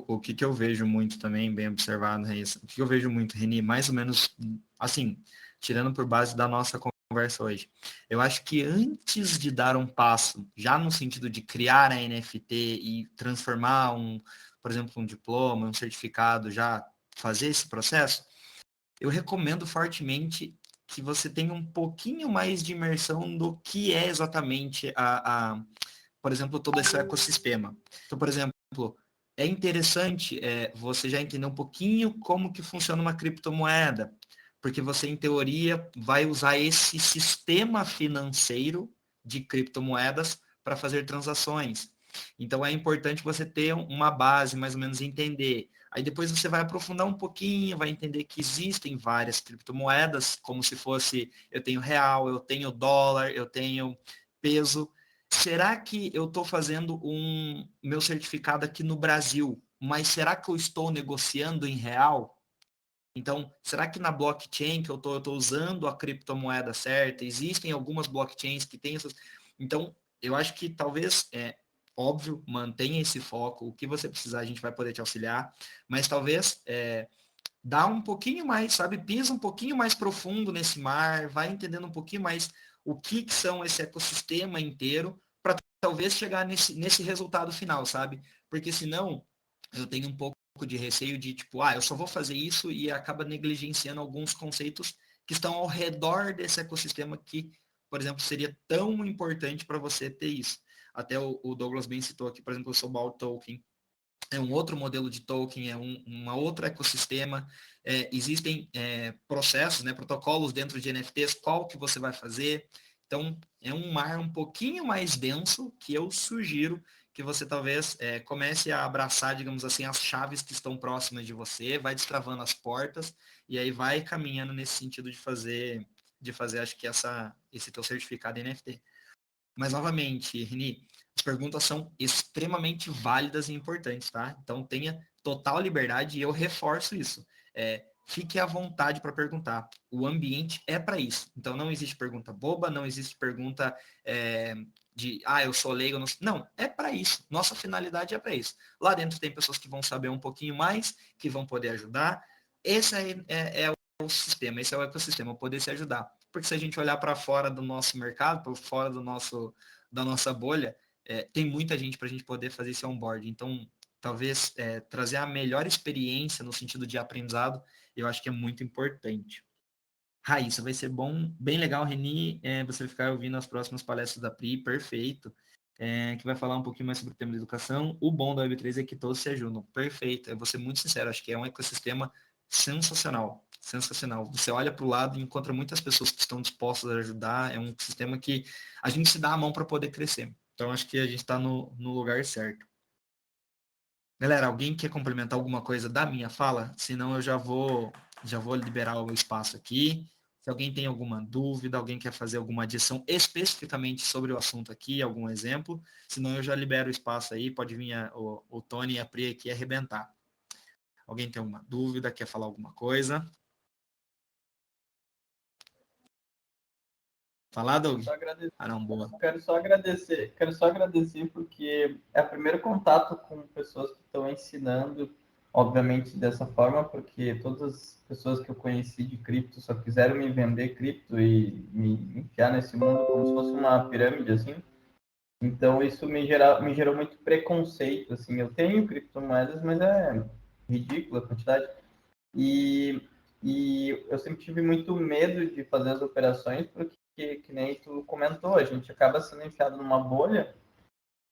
O que eu vejo muito também, bem observado, Raíssa, o que eu vejo muito, Reni, mais ou menos, assim, tirando por base da nossa conversa hoje, eu acho que antes de dar um passo, já no sentido de criar a NFT e transformar por exemplo, um diploma, um certificado, já fazer esse processo, eu recomendo fortemente que você tenha um pouquinho mais de imersão do que é exatamente por exemplo, todo esse ecossistema. Então, por exemplo, é interessante você já entender um pouquinho como que funciona uma criptomoeda, porque você, em teoria, vai usar esse sistema financeiro de criptomoedas para fazer transações. Então, é importante você ter uma base, mais ou menos, entender. Aí depois você vai aprofundar um pouquinho, vai entender que existem várias criptomoedas, como se fosse, eu tenho real, eu tenho dólar, eu tenho peso. Será que eu estou fazendo meu certificado aqui no Brasil, mas será que eu estou negociando em real? Então, será que na blockchain que eu estou usando a criptomoeda certa? Existem algumas blockchains que têm essas. Então, eu acho que talvez óbvio, mantenha esse foco, o que você precisar a gente vai poder te auxiliar, mas talvez dá um pouquinho mais, sabe, pisa um pouquinho mais profundo nesse mar, vai entendendo um pouquinho mais o que são esse ecossistema inteiro, para talvez chegar nesse resultado final, sabe? Porque senão eu tenho um pouco de receio de, tipo, eu só vou fazer isso e acaba negligenciando alguns conceitos que estão ao redor desse ecossistema que, por exemplo, seria tão importante para você ter isso. Até o Douglas bem citou aqui, por exemplo, o Sobal Token. É um outro modelo de token, é uma outro ecossistema. Existem processos, né, protocolos dentro de NFTs, qual que você vai fazer. Então, é um mar um pouquinho mais denso que eu sugiro que você talvez comece a abraçar, digamos assim, as chaves que estão próximas de você, vai destravando as portas e aí vai caminhando nesse sentido de fazer acho que esse teu certificado NFT. Mas, novamente, Reni, as perguntas são extremamente válidas e importantes, tá? Então, tenha total liberdade e eu reforço isso. Fique à vontade para perguntar. O ambiente é para isso. Então, não existe pergunta boba, não existe pergunta eu sou leigo. Não, é para isso. Nossa finalidade é para isso. Lá dentro tem pessoas que vão saber um pouquinho mais, que vão poder ajudar. Esse é o sistema, esse é o ecossistema, poder se ajudar. Porque se a gente olhar para fora do nosso mercado, para fora da nossa bolha, tem muita gente para a gente poder fazer esse onboard. Então, talvez trazer a melhor experiência no sentido de aprendizado, eu acho que é muito importante. Raíssa, vai ser bem legal, Reni, você ficar ouvindo as próximas palestras da Pri, perfeito, que vai falar um pouquinho mais sobre o tema da educação. O bom da Web3 é que todos se ajudam, perfeito, eu vou ser muito sincero, acho que é um ecossistema sensacional, sensacional. Você olha para o lado e encontra muitas pessoas que estão dispostas a ajudar, é um sistema que a gente se dá a mão para poder crescer. Então, acho que a gente está no lugar certo. Galera, alguém quer complementar alguma coisa da minha fala? Senão eu já vou liberar o espaço aqui. Se alguém tem alguma dúvida, alguém quer fazer alguma adição especificamente sobre o assunto aqui, algum exemplo, senão eu já libero o espaço aí, pode vir o Tony e a Pri aqui arrebentar. Alguém tem alguma dúvida, quer falar alguma coisa? Falar, Doug? Não, boa. Quero só agradecer porque é o primeiro contato com pessoas que estão ensinando, obviamente dessa forma, porque todas as pessoas que eu conheci de cripto só quiseram me vender cripto e me enfiar nesse mundo como se fosse uma pirâmide, assim. Então isso me gerou muito preconceito, assim. Eu tenho criptomoedas, mas é ridícula a quantidade. E eu sempre tive muito medo de fazer as operações, porque, que nem tu comentou, a gente acaba sendo enfiado numa bolha,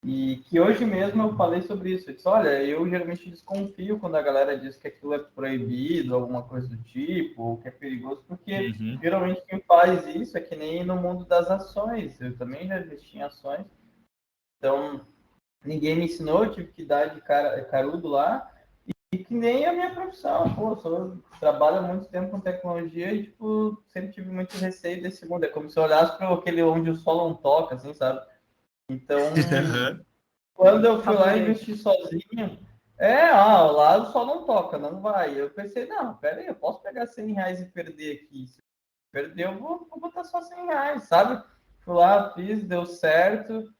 e que hoje mesmo eu falei sobre isso. Eu disse, olha, eu geralmente desconfio quando a galera diz que aquilo é proibido, alguma coisa do tipo, ou que é perigoso, porque geralmente quem faz isso é que nem no mundo das ações. Eu também já investi em ações, então ninguém me ensinou, eu tive que dar de carudo lá. E que nem a minha profissão, pô, trabalho há muito tempo com tecnologia e, tipo, sempre tive muito receio desse mundo. É como se eu olhasse para aquele onde o sol não toca, assim, sabe? Então, quando eu fui lá investir sozinho, lá o sol não toca, não vai. Eu pensei, não, pera aí, eu posso pegar R$100 e perder aqui. Se perder, eu vou botar só R$100, sabe? Fui lá, fiz, deu certo.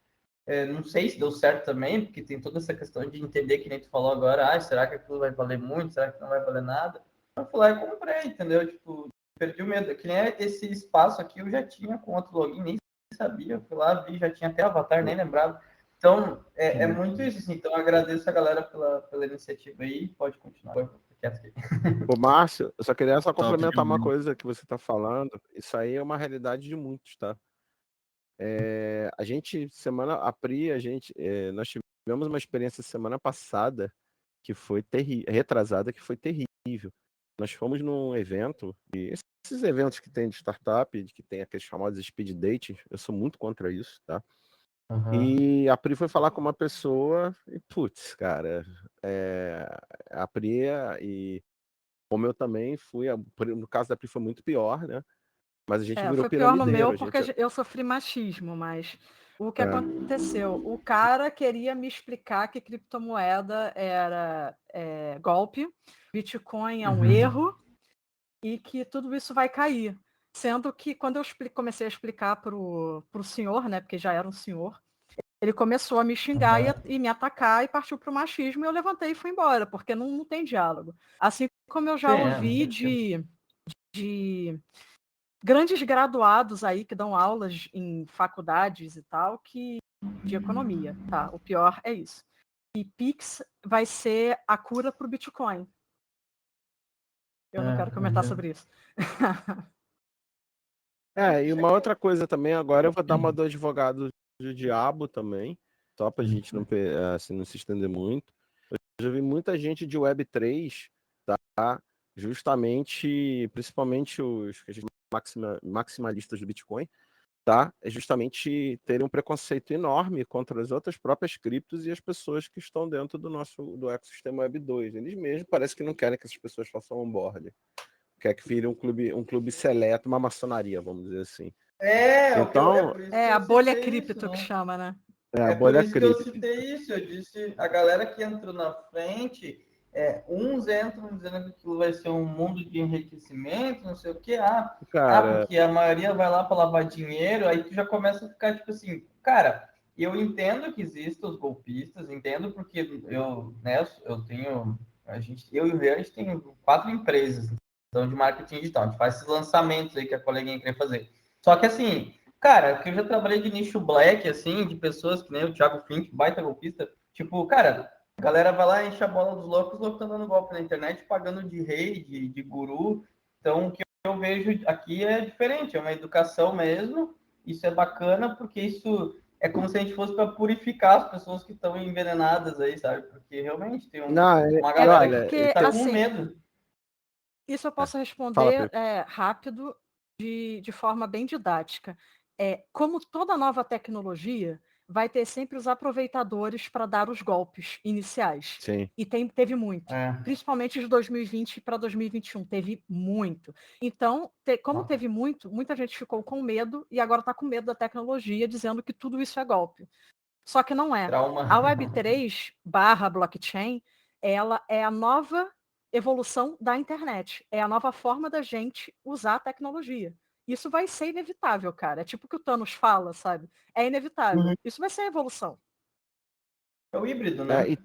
Não sei se deu certo também, porque tem toda essa questão de entender, que nem tu falou agora, será que aquilo vai valer muito, será que não vai valer nada? Eu fui lá e comprei, entendeu? Tipo, perdi o medo. Que nem esse espaço aqui eu já tinha com outro login, nem sabia. Eu fui lá, vi, já tinha até avatar, nem lembrava. Então, é muito isso, assim. Então, eu agradeço a galera pela iniciativa aí. Pode continuar. Ô, Márcio, eu só queria complementar uma coisa que você está falando. Isso aí é uma realidade de muitos, tá? A gente, nós tivemos uma experiência semana passada que foi retrasada, que foi terrível. Nós fomos num evento, e esses eventos que tem de startup, que tem aqueles famosos speed dating, eu sou muito contra isso, tá? E a Pri foi falar com uma pessoa e, putz, cara, a Pri, e como eu também fui, no caso da Pri foi muito pior, né? Mas a gente virou foi pior no piramideiro. meu porque eu sofri machismo, mas o que aconteceu? O cara queria me explicar que criptomoeda era golpe, Bitcoin é um erro e que tudo isso vai cair. Sendo que quando eu comecei a explicar para o senhor, né, porque já era um senhor, Ele começou a me xingar e me atacar e partiu para o machismo, e eu levantei e fui embora, porque não tem diálogo. Assim como eu já ouvi de grandes graduados aí que dão aulas em faculdades e tal, de economia, tá? O pior é isso. E Pix vai ser a cura para o Bitcoin. Eu não quero comentar sobre isso. E uma outra coisa também, agora eu vou dar uma do advogado do diabo também, só para a gente assim, não se estender muito. Eu já vi muita gente de Web3, tá? Justamente, principalmente os que a gente maximalistas do Bitcoin, tá? É justamente terem um preconceito enorme contra as outras próprias criptos e as pessoas que estão dentro do ecossistema Web2. Eles mesmos parece que não querem que essas pessoas façam onboarding. Quer que vire um clube seleto, uma maçonaria, vamos dizer assim. Então, a bolha cripto que chama, né? A bolha por isso que eu cripto. citei isso. Eu disse, a galera que entrou na frente, uns entram dizendo que aquilo vai ser um mundo de enriquecimento, não sei o quê. Porque a maioria vai lá para lavar dinheiro, aí tu já começa a ficar tipo assim, cara, eu entendo que existem os golpistas, entendo porque eu tenho, eu e o Rei, a gente tem 4 empresas então, de marketing digital, a gente faz esses lançamentos aí que a coleguinha queria fazer. Só que assim, cara, que eu já trabalhei de nicho black, assim, de pessoas que nem o Thiago Fink, baita golpista. Tipo, cara, a galera vai lá, enche a bola dos loucos, os loucos estão dando golpe na internet, pagando de rei, de guru. Então, o que eu vejo aqui é diferente, é uma educação mesmo. Isso é bacana, porque isso é como se a gente fosse para purificar as pessoas que estão envenenadas aí, sabe? Porque realmente tem uma galera que está com medo. Isso eu posso responder rápido, de forma bem didática. Como toda nova tecnologia, vai ter sempre os aproveitadores para dar os golpes iniciais. Sim. E teve muito. Principalmente de 2020 para 2021. Teve muito. Então, como teve muito, muita gente ficou com medo e agora está com medo da tecnologia, dizendo que tudo isso é golpe. Só que não é. Trauma. A Web3/blockchain, ela é a nova evolução da internet. É a nova forma da gente usar a tecnologia. Isso vai ser inevitável, cara. É tipo o que o Thanos fala, sabe? É inevitável. Isso vai ser a evolução. É o híbrido, né? E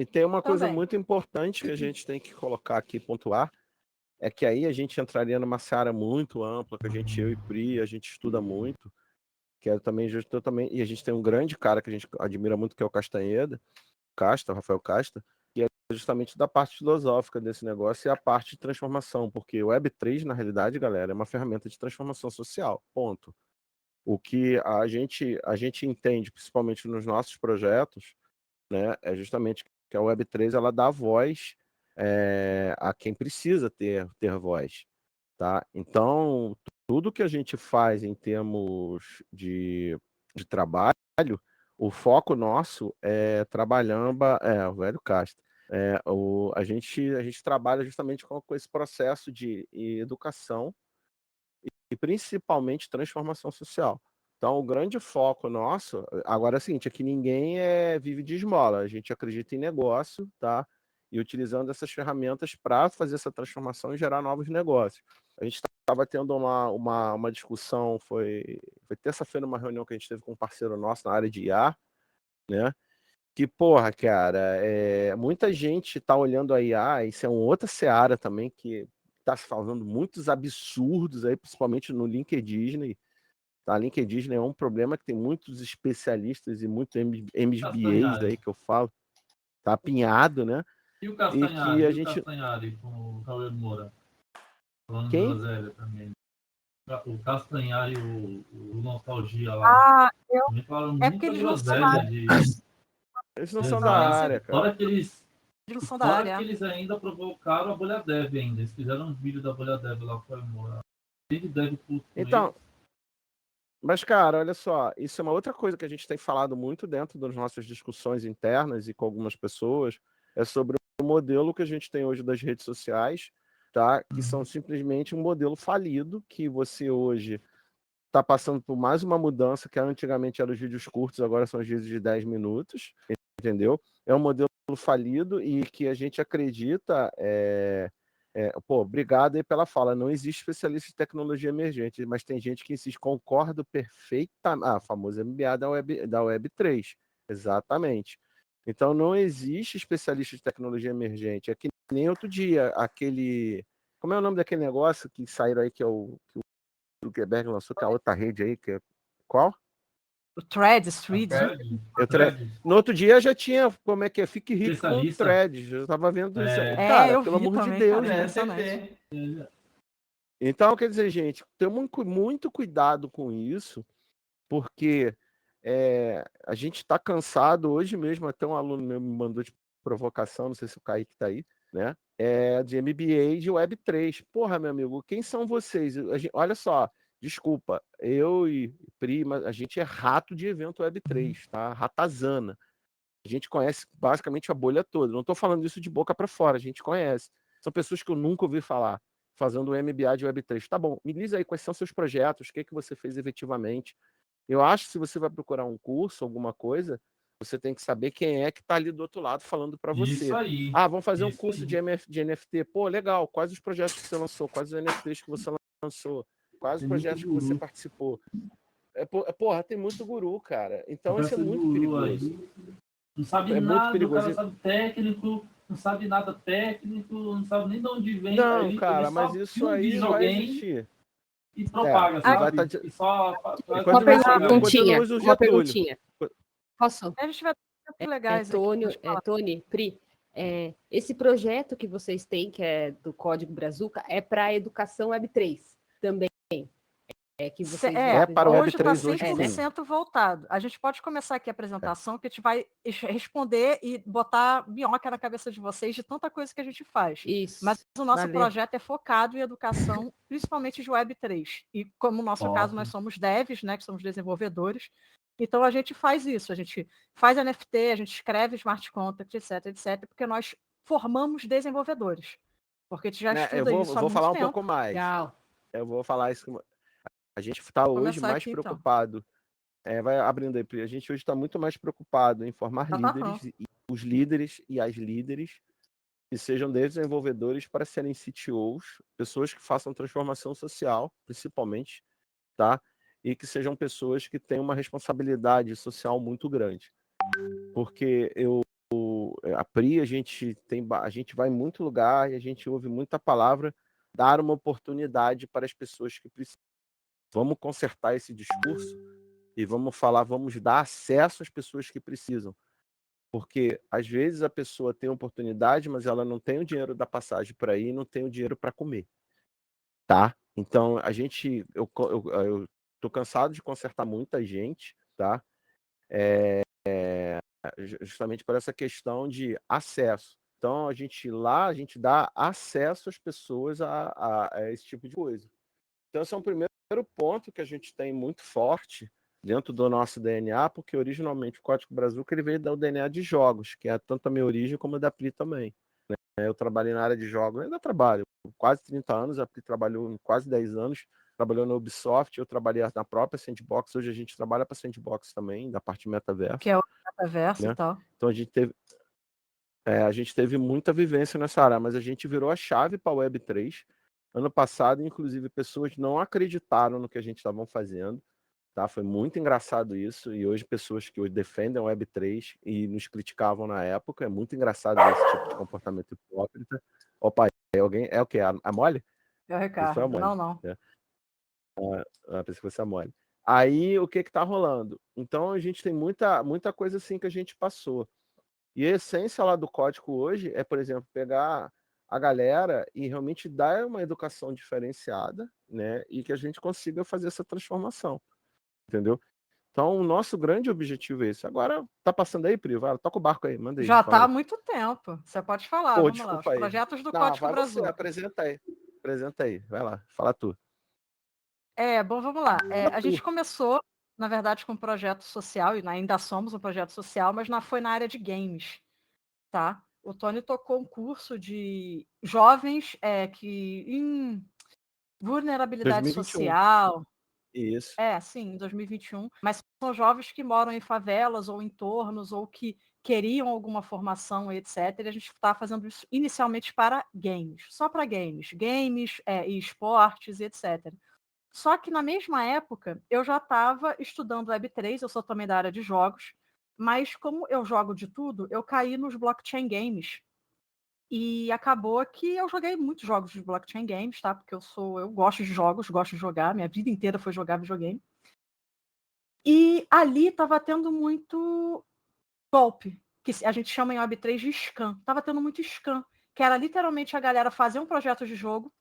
tem uma coisa muito importante que a gente tem que colocar aqui, pontuar, é que aí a gente entraria numa seara muito ampla, que eu e Pri, a gente estuda muito, que é também, e a gente tem um grande cara que a gente admira muito, que é o Rafael Casta, que é justamente da parte filosófica desse negócio e a parte de transformação, porque o Web3, na realidade, galera, é uma ferramenta de transformação social, ponto. O que a gente entende, principalmente nos nossos projetos, né, é justamente que a Web3 ela dá voz a quem precisa ter voz. Tá? Então, tudo que a gente faz em termos de trabalho, o foco nosso é trabalhando, o velho Castro. A gente trabalha justamente com esse processo de educação e principalmente transformação social. Então, o grande foco nosso, agora é o seguinte, é que ninguém vive de esmola, a gente acredita em negócio, tá? E utilizando essas ferramentas para fazer essa transformação e gerar novos negócios. A gente estava tendo uma discussão, foi terça-feira, uma reunião que a gente teve com um parceiro nosso na área de IA, né? Que, porra, cara, muita gente está olhando a IA, isso é uma outra seara também, que está se falando muitos absurdos aí, principalmente no LinkedIn. Tá? LinkedIn é um problema que tem muitos especialistas e muitos MBAs aí que eu falo. Tá apinhado, né? E o Castanhari com o Cauê Moura? Falando de groselha também. O Castanhari e o Nostalgia lá. Me falaram muita groselha de... Eles não são da área, cara. Fora que eles ainda provocaram a bolha dev ainda. Eles fizeram um vídeo da bolha dev lá com o Moura. Tem dev puto com então, mas, cara, olha só, isso é uma outra coisa que a gente tem falado muito dentro das nossas discussões internas e com algumas pessoas, é sobre o modelo que a gente tem hoje das redes sociais, tá? Que são simplesmente um modelo falido, que você hoje está passando por mais uma mudança, que antigamente eram os vídeos curtos, agora são os vídeos de 10 minutos, entendeu? É um modelo falido e que a gente acredita Obrigado aí pela fala. Não existe especialista em tecnologia emergente, mas tem gente que insiste. Concordo perfeitamente. Ah, famoso MBA da Web3. Exatamente. Então, não existe especialista de tecnologia emergente. É que nem outro dia, aquele... Como é o nome daquele negócio que saíram aí, que o Zuckerberg lançou, que é a outra rede aí, que é... Qual? O Threads. No outro dia já tinha, como é que é? Fique rico com o Especialista. Threads. Eu tava vendo isso aí. É, Cara, eu pelo vi amor de também, Deus, cara, né? impressionante. Então, quer dizer, gente, temos muito cuidado com isso, porque a gente está cansado. Hoje mesmo, até um aluno meu me mandou de provocação, não sei se o Kaique está aí, né? De MBA de Web3. Porra, meu amigo, quem são vocês? Olha só, desculpa, eu e Prima, a gente é rato de evento Web3, tá? Ratazana. A gente conhece basicamente a bolha toda. Não estou falando isso de boca para fora, a gente conhece. São pessoas que eu nunca ouvi falar, fazendo o MBA de Web3. Tá bom, me diz aí quais são seus projetos, o que você fez efetivamente. Eu acho que se você vai procurar um curso, alguma coisa, você tem que saber quem é que está ali do outro lado falando para você. Isso aí. Ah, vamos fazer um Isso curso aí. de NFT. Pô, legal. Quais os projetos que você lançou? Quais os NFTs que você lançou? Quais os Tem projetos que muito você guru. participou? Porra, tem muito guru, cara. Então isso é Esse muito guru perigoso. aí não sabe É muito nada, o perigoso. cara sabe técnico, não sabe nada técnico, não sabe nem de onde vem. Não, ele cara, só mas isso viu um aí vídeo de vai alguém existir. e propaga, E vai sabe? tá... E só Enquanto Uma não perguntinha, usa o uma Getúlio. perguntinha. Posso? A gente vai ter tempos legais aqui. Tony, Pri, esse projeto que vocês têm, que é do Código Brazuca, é para a educação Web3 também. Que vocês para o hoje Web3 está hoje, 100% voltado. A gente pode começar aqui a apresentação, que a gente vai responder e botar minhoca na cabeça de vocês de tanta coisa que a gente faz. Isso. Mas o nosso projeto é focado em educação, principalmente de Web3. E como no nosso caso, nós somos devs, né, que somos desenvolvedores, então a gente faz isso, a gente faz NFT, a gente escreve smart contract, etc, porque nós formamos desenvolvedores. Porque a gente já estuda isso há vou muito falar um tempo. pouco mais. Legal. Eu vou falar isso. A gente está hoje mais aqui, preocupado. Vai abrindo aí, a gente hoje está muito mais preocupado em formar líderes, e os líderes e as líderes que sejam desenvolvedores para serem CTOs, pessoas que façam transformação social, principalmente, tá? E que sejam pessoas que tenham uma responsabilidade social muito grande. Porque a Pri, a gente vai em muito lugar e a gente ouve muita palavra, dar uma oportunidade para as pessoas que precisam. Vamos consertar esse discurso e vamos dar acesso às pessoas que precisam. Porque, às vezes, a pessoa tem oportunidade, mas ela não tem o dinheiro da passagem para ir e não tem o dinheiro para comer. Tá? Então, eu tô cansado de consertar muita gente, tá? Justamente por essa questão de acesso. Então, a gente dá acesso às pessoas a esse tipo de coisa. Então, esse é um primeiro ponto que a gente tem muito forte dentro do nosso DNA, porque originalmente o Código Brazuca ele veio do DNA de jogos, que é tanto a minha origem como a da Pri também. Né? Eu trabalhei na área de jogos, ainda trabalho, quase 30 anos, a Pri trabalhou em quase 10 anos, trabalhou na Ubisoft, eu trabalhei na própria Sandbox, hoje a gente trabalha para Sandbox também, da parte metaverso. Que é o metaverso, né? E tal. Então a gente teve muita vivência nessa área, mas a gente virou a chave para a Web3. Ano passado, inclusive, pessoas não acreditaram no que a gente estava fazendo. Tá? Foi muito engraçado isso. E hoje, pessoas que hoje defendem a Web3 e nos criticavam na época. É muito engraçado esse tipo de comportamento hipócrita. Opa, alguém? É o quê? A Mole? É o Ricardo. Não. Pensei que fosse a Mole. Aí, o que tá rolando? Então, a gente tem muita coisa assim que a gente passou. E a essência lá do código hoje é, por exemplo, pegar a galera e realmente dar uma educação diferenciada, né? E que a gente consiga fazer essa transformação, entendeu? Então, o nosso grande objetivo é esse. Agora, tá passando aí, Pri? Vai, toca o barco aí, manda aí. Já tá há muito tempo. Você pode falar, vamos lá. Os projetos do Código Brazuca. Apresenta aí. Vai lá, fala tu. Bom, vamos lá. A gente começou, na verdade, com um projeto social, e ainda somos um projeto social, mas foi na área de games, tá? O Tony tocou um curso de jovens que em vulnerabilidade 2021. social. Isso. Sim, em 2021. Mas são jovens que moram em favelas ou entornos ou que queriam alguma formação, etc. E a gente estava fazendo isso inicialmente para games, só para games, e esportes, etc. Só que na mesma época, eu já estava estudando Web3, eu sou também da área de jogos, mas como eu jogo de tudo, eu caí nos blockchain games. E acabou que eu joguei muitos jogos de blockchain games, tá? Porque eu gosto de jogos, gosto de jogar, minha vida inteira foi jogar videogame. E ali estava tendo muito golpe, que a gente chama em Web3 de scam. Tava tendo muito scam, que era literalmente a galera fazer um projeto de jogo,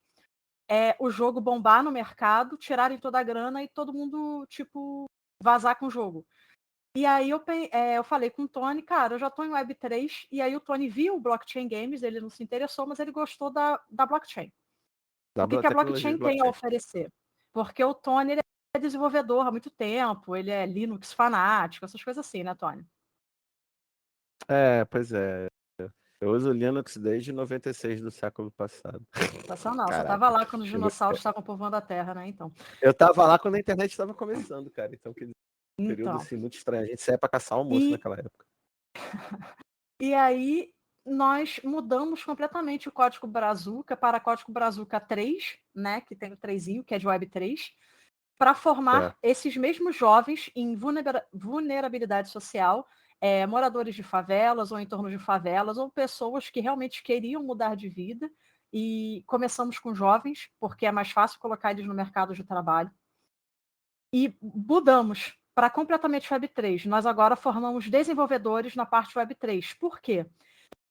o jogo bombar no mercado, tirarem toda a grana e todo mundo, tipo, vazar com o jogo. E aí eu falei com o Tony, cara, eu já estou em Web3, e aí o Tony viu o Blockchain Games, ele não se interessou, mas ele gostou da blockchain. O que a blockchain tem a oferecer? Porque o Tony ele é desenvolvedor há muito tempo, ele é Linux fanático, essas coisas assim, né, Tony? Pois é. Eu uso Linux desde 96 do século passado. Não, você estava lá quando os dinossauros estavam povoando a Terra, né? Então. Eu estava lá quando a internet estava começando, cara. Então, que período assim, muito estranho. A gente saía para caçar almoço naquela época. E aí nós mudamos completamente o código Brazuca para código Brazuca 3, né? Que tem o 3zinho, que é de Web 3, para formar esses mesmos jovens em vulnerabilidade social, moradores de favelas ou em torno de favelas, ou pessoas que realmente queriam mudar de vida. E começamos com jovens, porque é mais fácil colocar eles no mercado de trabalho. E mudamos para completamente Web3. Nós agora formamos desenvolvedores na parte Web3. Por quê?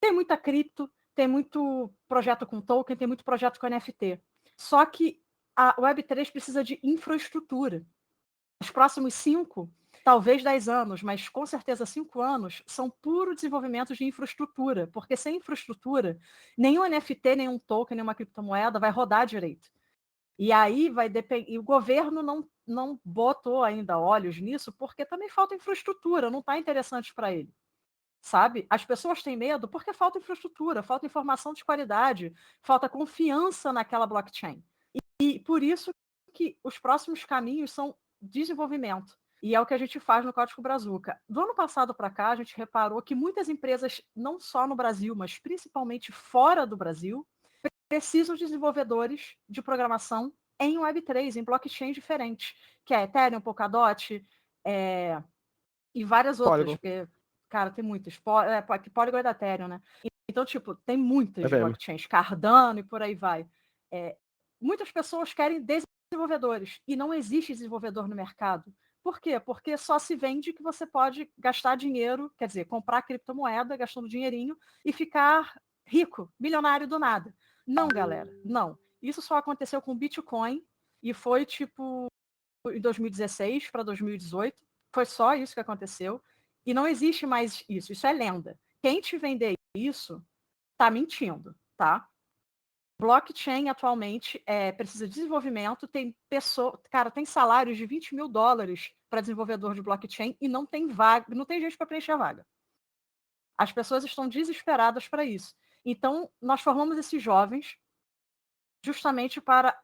Tem muita cripto, tem muito projeto com token, tem muito projeto com NFT. Só que a Web3 precisa de infraestrutura. Os próximos 5, talvez 10 anos, mas com certeza 5 anos, são puro desenvolvimento de infraestrutura, porque sem infraestrutura, nenhum NFT, nenhum token, nenhuma criptomoeda vai rodar direito. E aí vai depender. E o governo não botou ainda olhos nisso, porque também falta infraestrutura, não está interessante para ele. Sabe? As pessoas têm medo porque falta infraestrutura, falta informação de qualidade, falta confiança naquela blockchain. E por isso que os próximos caminhos são desenvolvimento. E é o que a gente faz no Código Brazuca. Do ano passado para cá, a gente reparou que muitas empresas, não só no Brasil, mas principalmente fora do Brasil, precisam de desenvolvedores de programação em Web3, em blockchain diferentes, que é Ethereum, Polkadot, e várias outras. Porque, cara, tem muitas. Polygon é da Ethereum, né? Então, tipo, tem muitas blockchains, Cardano e por aí vai. Muitas pessoas querem desenvolvedores e não existe desenvolvedor no mercado. Por quê? Porque só se vende que você pode gastar dinheiro, quer dizer, comprar criptomoeda, gastando dinheirinho e ficar rico, milionário do nada. Não, galera, não. Isso só aconteceu com Bitcoin e foi tipo em 2016 para 2018. Foi só isso que aconteceu. E não existe mais isso. Isso é lenda. Quem te vender isso está mentindo, tá? Blockchain atualmente precisa de desenvolvimento, tem salários de $20 mil para desenvolvedor de blockchain e não tem vaga, não tem gente para preencher a vaga. As pessoas estão desesperadas para isso. Então, nós formamos esses jovens justamente para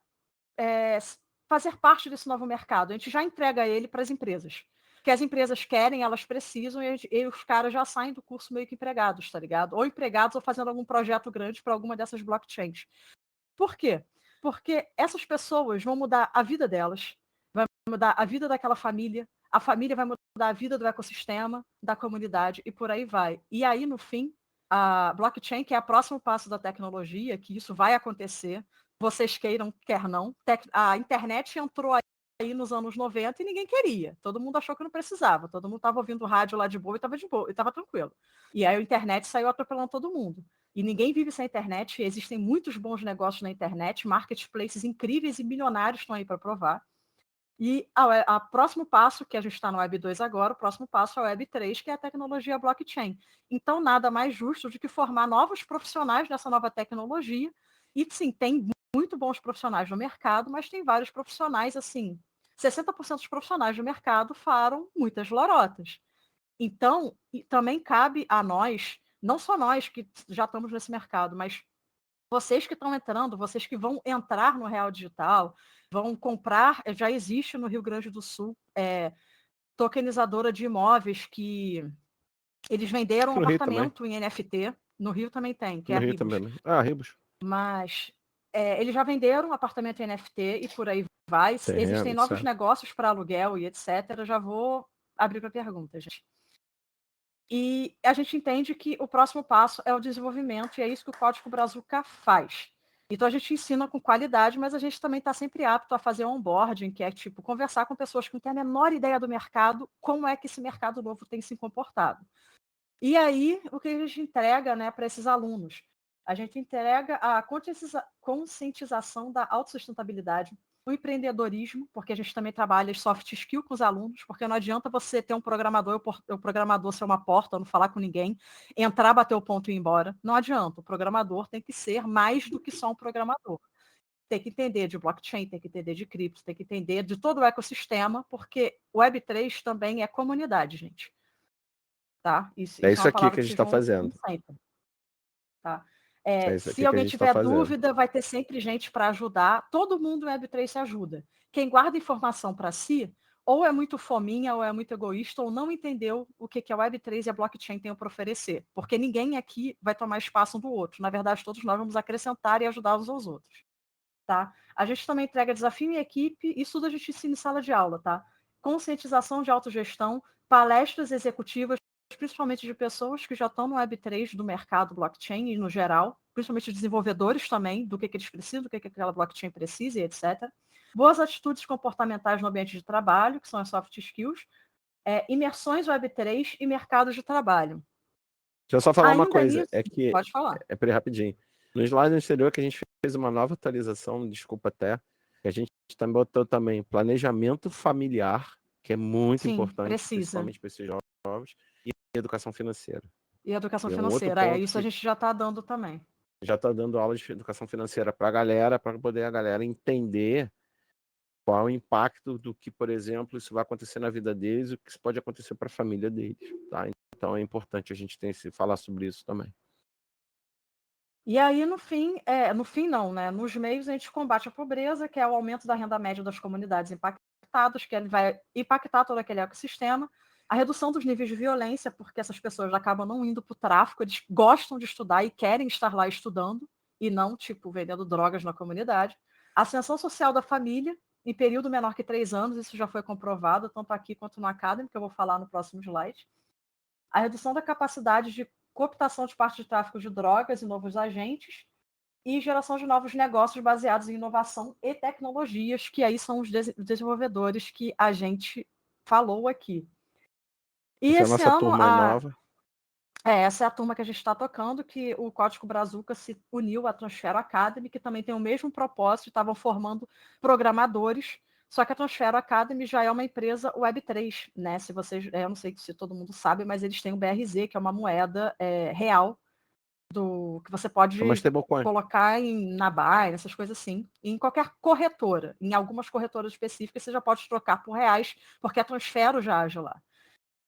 fazer parte desse novo mercado. A gente já entrega ele para as empresas. Que as empresas querem, elas precisam, e os caras já saem do curso meio que empregados, tá ligado? Ou empregados ou fazendo algum projeto grande para alguma dessas blockchains. Por quê? Porque essas pessoas vão mudar a vida delas, vai mudar a vida daquela família, a família vai mudar a vida do ecossistema, da comunidade e por aí vai. E aí, no fim, a blockchain, que é o próximo passo da tecnologia, que isso vai acontecer, vocês queiram, quer não. A internet entrou aí nos anos 90 e ninguém queria. Todo mundo achou que não precisava. Todo mundo estava ouvindo rádio lá de boa e estava de boa, e estava tranquilo. E aí a internet saiu atropelando todo mundo. E ninguém vive sem internet. Existem muitos bons negócios na internet, marketplaces incríveis e milionários estão aí para provar. E o próximo passo, que a gente está no Web 2 agora, o próximo passo é o Web 3, que é a tecnologia blockchain. Então, nada mais justo do que formar novos profissionais nessa nova tecnologia. E, sim, tem muito bons profissionais no mercado, mas tem vários profissionais, assim, 60% dos profissionais do mercado falam muitas lorotas. Então, também cabe a nós, não só nós que já estamos nesse mercado, mas vocês que estão entrando, vocês que vão entrar no Real Digital, vão comprar, já existe no Rio Grande do Sul, tokenizadora de imóveis que Eles venderam um No Rio também. apartamento em NFT. No Rio também tem, que é No a Rio Ribos. também. Ah, Ribos. Mas eles já venderam um apartamento em NFT e por aí vai. Existem Terreno, novos certo. negócios para aluguel e etc. Eu já vou abrir para perguntas, gente. E a gente entende que o próximo passo é o desenvolvimento, e é isso que o Código Brazuca faz. Então a gente ensina com qualidade, mas a gente também está sempre apto a fazer onboarding, que é tipo conversar com pessoas que não têm a menor ideia do mercado, como é que esse mercado novo tem se comportado. E aí, o que a gente entrega, né, para esses alunos? A gente entrega a conscientização da autossustentabilidade, o empreendedorismo, porque a gente também trabalha soft skill com os alunos, porque não adianta você ter um programador, o programador ser uma porta, não falar com ninguém, entrar, bater o ponto e ir embora. Não adianta, o programador tem que ser mais do que só um programador. Tem que entender de blockchain, tem que entender de cripto, tem que entender de todo o ecossistema, porque o Web3 também é comunidade, gente. Tá? Isso É é isso uma aqui palavra que a que gente vocês está vão ouvir fazendo. sempre. Tá? É isso Se aqui que a alguém gente está tiver fazendo. dúvida, vai ter sempre gente para ajudar. Todo mundo no Web3 se ajuda. Quem guarda informação para si, ou é muito fominha, ou é muito egoísta, ou não entendeu o que a Web3 e a blockchain têm para oferecer. Porque ninguém aqui vai tomar espaço um do outro. Na verdade, todos nós vamos acrescentar e ajudar uns aos outros. Tá? A gente também entrega desafio em equipe, isso tudo a gente ensina em sala de aula, tá? Conscientização de autogestão, palestras executivas, principalmente de pessoas que já estão no Web3 do mercado blockchain e no geral, principalmente desenvolvedores também, do que eles precisam, do que aquela blockchain precisa e etc. Boas atitudes comportamentais no ambiente de trabalho, que são as soft skills, imersões Web3 e mercados de trabalho. Deixa eu só falar uma Ainda coisa, nisso, é que pode falar. é bem rapidinho. No slide anterior que a gente fez uma nova atualização, desculpa até, que a gente também botou também planejamento familiar, que é muito Sim, importante, precisa. principalmente para esses jovens, e educação financeira. E educação E um outro financeira, ponto isso a que gente já está dando também. já está dando aula de educação financeira para a galera, para poder a galera entender qual é o impacto do que, por exemplo, isso vai acontecer na vida deles, o que isso pode acontecer para a família deles, tá? Então é importante a gente falar sobre isso também. E aí, no fim não, né? Nos meios a gente combate a pobreza, que é o aumento da renda média das comunidades impactadas, que ele vai impactar todo aquele ecossistema, a redução dos níveis de violência, porque essas pessoas acabam não indo para o tráfico, eles gostam de estudar e querem estar lá estudando, e não, tipo, vendendo drogas na comunidade. A ascensão social da família, em período menor que 3 anos, isso já foi comprovado, tanto aqui quanto no Academy, que eu vou falar no próximo slide. A redução da capacidade de cooptação de parte de tráfico de drogas e novos agentes, e geração de novos negócios baseados em inovação e tecnologias, que aí são os desenvolvedores que a gente falou aqui. E Essa é a esse nossa ano, turma nova. essa é a turma que a gente está tocando, que o Código Brazuca se uniu à Transfero Academy, que também tem o mesmo propósito, estavam formando programadores, só que a Transfero Academy já é uma empresa Web3, né? Se vocês, eu não sei se todo mundo sabe, mas eles têm o BRZ, que é uma moeda real, que você pode É uma stablecoin. colocar na Binance, essas coisas assim, em qualquer corretora. Em algumas corretoras específicas, você já pode trocar por reais, porque a Transfero já age lá.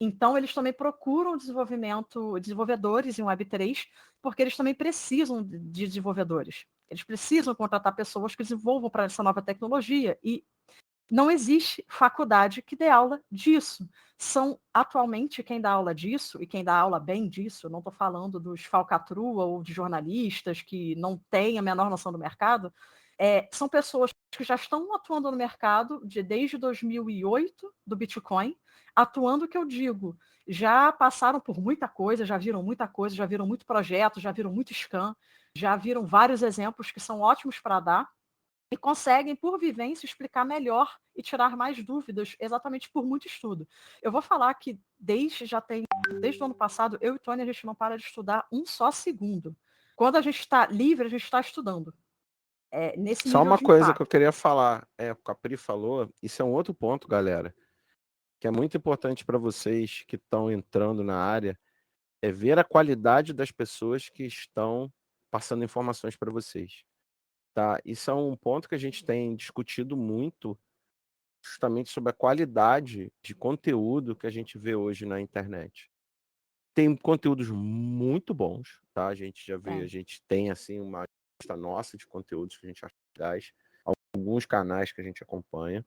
Então, eles também procuram desenvolvedores em Web3, porque eles também precisam de desenvolvedores. Eles precisam contratar pessoas que desenvolvam para essa nova tecnologia. E não existe faculdade que dê aula disso. Atualmente, quem dá aula disso, e quem dá aula bem disso, não estou falando dos falcatrua ou de jornalistas que não têm a menor noção do mercado, são pessoas que já estão atuando no mercado desde 2008, do Bitcoin, atuando, que eu digo, já passaram por muita coisa, já viram muita coisa, já viram muito projeto, já viram muito scam, já viram vários exemplos que são ótimos para dar, e conseguem, por vivência, explicar melhor e tirar mais dúvidas, exatamente por muito estudo. Eu vou falar que desde o ano passado, eu e Tony, a gente não para de estudar um só segundo. Quando a gente está livre, a gente está estudando. Nesse Só nível uma de coisa impacto. que eu queria falar, o que a Pri falou, isso é um outro ponto, galera, que é muito importante para vocês que estão entrando na área, é ver a qualidade das pessoas que estão passando informações para vocês. Tá? Isso é um ponto que a gente tem discutido muito, justamente sobre a qualidade de conteúdo que a gente vê hoje na internet. Tem conteúdos muito bons, tá? A gente já vê, a gente tem assim uma lista nossa de conteúdos que a gente acha legais, alguns canais que a gente acompanha,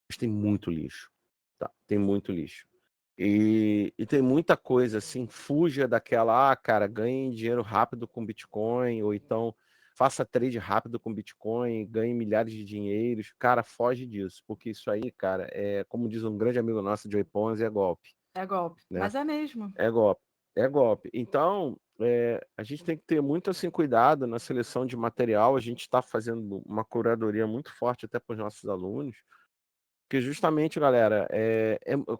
mas tem muito lixo, tá? Tem muito lixo. E tem muita coisa assim, fuja daquela, cara, ganhe dinheiro rápido com Bitcoin, ou então faça trade rápido com Bitcoin, ganhe milhares de dinheiros. Cara, foge disso, porque isso aí, cara, como diz um grande amigo nosso, Joey Ponzi, é golpe, É golpe. né? Mas é mesmo. É golpe, é golpe. Então, a gente tem que ter muito assim cuidado na seleção de material. A gente está fazendo uma curadoria muito forte até para os nossos alunos, porque justamente, galera,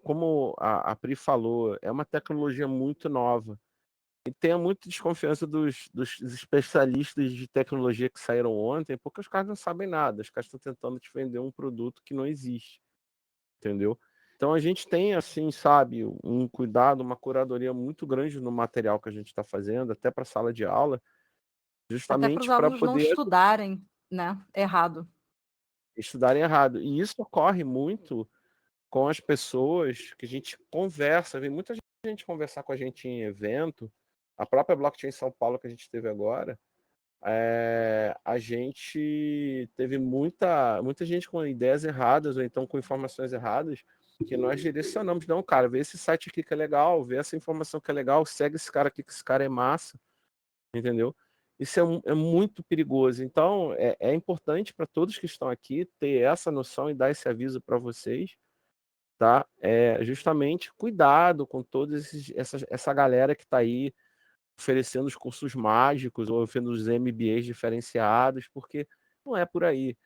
como a Pri falou, é uma tecnologia muito nova. E tenha muita desconfiança dos especialistas de tecnologia que saíram ontem, porque os caras não sabem nada. Os caras estão tentando te vender um produto que não existe, entendeu? Então a gente tem, assim, sabe, um cuidado, uma curadoria muito grande no material que a gente está fazendo, até para a sala de aula, Até para os justamente para alunos não poder estudarem, né? Errado. estudarem errado. E isso ocorre muito com as pessoas que a gente conversa, vem muita gente conversar com a gente em evento, a própria Blockchain São Paulo que a gente teve agora, a gente teve muita gente com ideias erradas ou então com informações erradas que nós direcionamos. Não, cara, vê esse site aqui que é legal, vê essa informação que é legal, segue esse cara aqui que esse cara é massa, entendeu? Isso é muito perigoso. Então, é importante para todos que estão aqui ter essa noção e dar esse aviso para vocês, tá? Justamente cuidado com toda essa galera que está aí oferecendo os cursos mágicos ou oferecendo os MBAs diferenciados, porque não é por aí,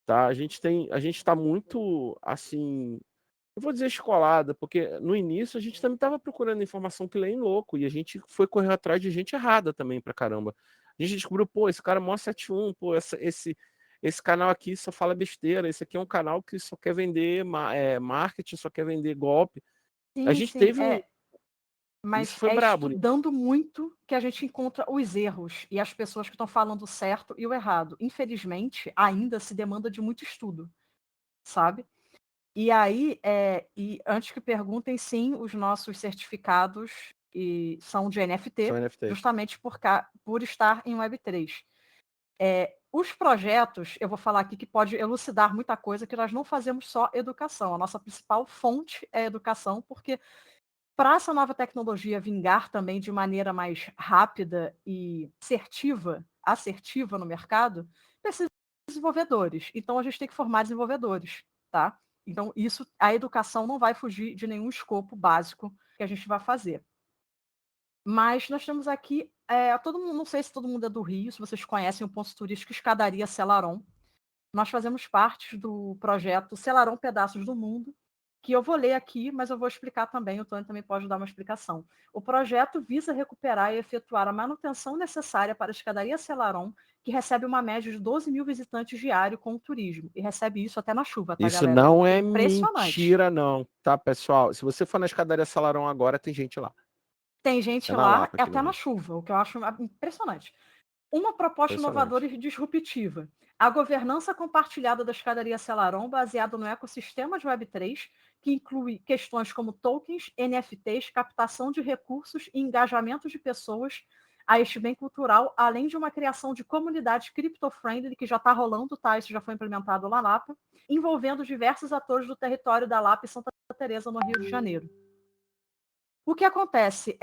tá? A gente está muito, assim, eu vou dizer escolada, porque no início a gente também estava procurando informação que nem louco, e a gente foi correr atrás de gente errada também pra caramba. A gente descobriu, pô, esse cara é mó 71, pô, esse canal aqui só fala besteira, esse aqui é um canal que só quer vender marketing, só quer vender golpe. A Sim, gente sim, teve um. Isso mas foi é brabo, né? estudando muito que a gente encontra os erros e as pessoas que estão falando o certo e o errado. Infelizmente, ainda se demanda de muito estudo, sabe? E aí, e antes que perguntem, sim, os nossos certificados são de NFT, São NFTs. justamente por estar em Web3. Os projetos, eu vou falar aqui que pode elucidar muita coisa, que nós não fazemos só educação. A nossa principal fonte é educação, porque para essa nova tecnologia vingar também de maneira mais rápida e assertiva no mercado, precisa de desenvolvedores. Então a gente tem que formar desenvolvedores, tá? Então a educação não vai fugir de nenhum escopo básico que a gente vai fazer. Mas nós temos aqui, todo mundo, não sei se todo mundo é do Rio, se vocês conhecem o ponto turístico Escadaria Celaron. Nós fazemos parte do projeto Celaron Pedaços do Mundo, que eu vou ler aqui, mas eu vou explicar também, o Tony também pode dar uma explicação. O projeto visa recuperar e efetuar a manutenção necessária para a escadaria Celaron, que recebe uma média de 12 mil visitantes diários com o turismo, e recebe isso até na chuva, tá, Isso galera? não Porque é impressionante. mentira, não, tá, pessoal? Se você for na escadaria Salarão agora, tem gente lá. Tem gente na lá Lapa, aqui até no na Rio. chuva, o que eu acho impressionante. Uma proposta inovadora e disruptiva. A governança compartilhada da escadaria Celaron, baseada no ecossistema de Web3, que inclui questões como tokens, NFTs, captação de recursos e engajamento de pessoas a este bem cultural, além de uma criação de comunidade crypto-friendly, que já está rolando, tá? Isso já foi implementado lá na Lapa, envolvendo diversos atores do território da Lapa e Santa Teresa, no Rio de Janeiro. O que acontece?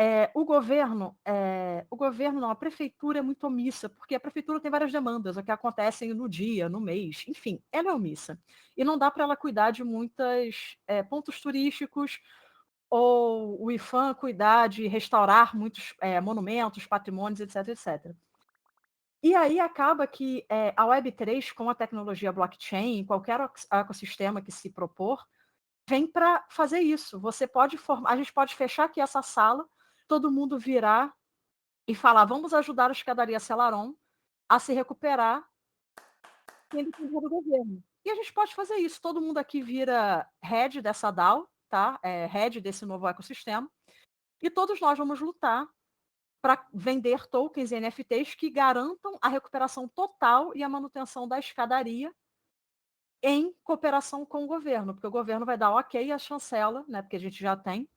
A prefeitura é muito omissa, porque a prefeitura tem várias demandas, o que acontecem no dia, no mês, enfim, ela é omissa. E não dá para ela cuidar de muitos pontos turísticos, ou o IFAM cuidar de restaurar muitos monumentos, patrimônios, etc, etc. E aí acaba que a Web3, com a tecnologia blockchain, qualquer ecossistema que se propor, vem para fazer isso. A gente pode fechar aqui essa sala, todo mundo virar e falar, vamos ajudar a escadaria Celaron a se recuperar sem depender do governo. E a gente pode fazer isso. Todo mundo aqui vira head dessa DAO, tá? Head desse novo ecossistema. E todos nós vamos lutar para vender tokens e NFTs que garantam a recuperação total e a manutenção da escadaria em cooperação com o governo, porque o governo vai dar ok a chancela, né, porque a gente já tem,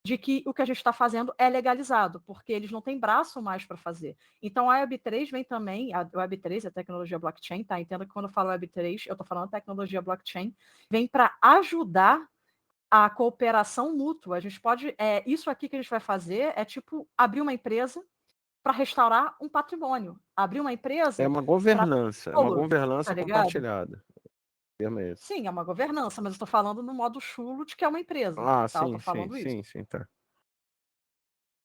de que o que a gente está fazendo é legalizado, porque eles não têm braço mais para fazer. Então a Web3 vem também, a Web3, a tecnologia blockchain, tá? Entenda que quando eu falo Web3, eu estou falando tecnologia blockchain, vem para ajudar a cooperação mútua. A gente pode, isso aqui que a gente vai fazer é tipo abrir uma empresa para restaurar um patrimônio, abrir uma É empresa uma para governança, é uma pô-lo, tá governança ligado? compartilhada. O termo é esse. Sim, é uma governança, mas eu estou falando no modo chulo de que é uma empresa, Ah, tá? Eu sim, estou sim, falando isso. sim, sim, tá.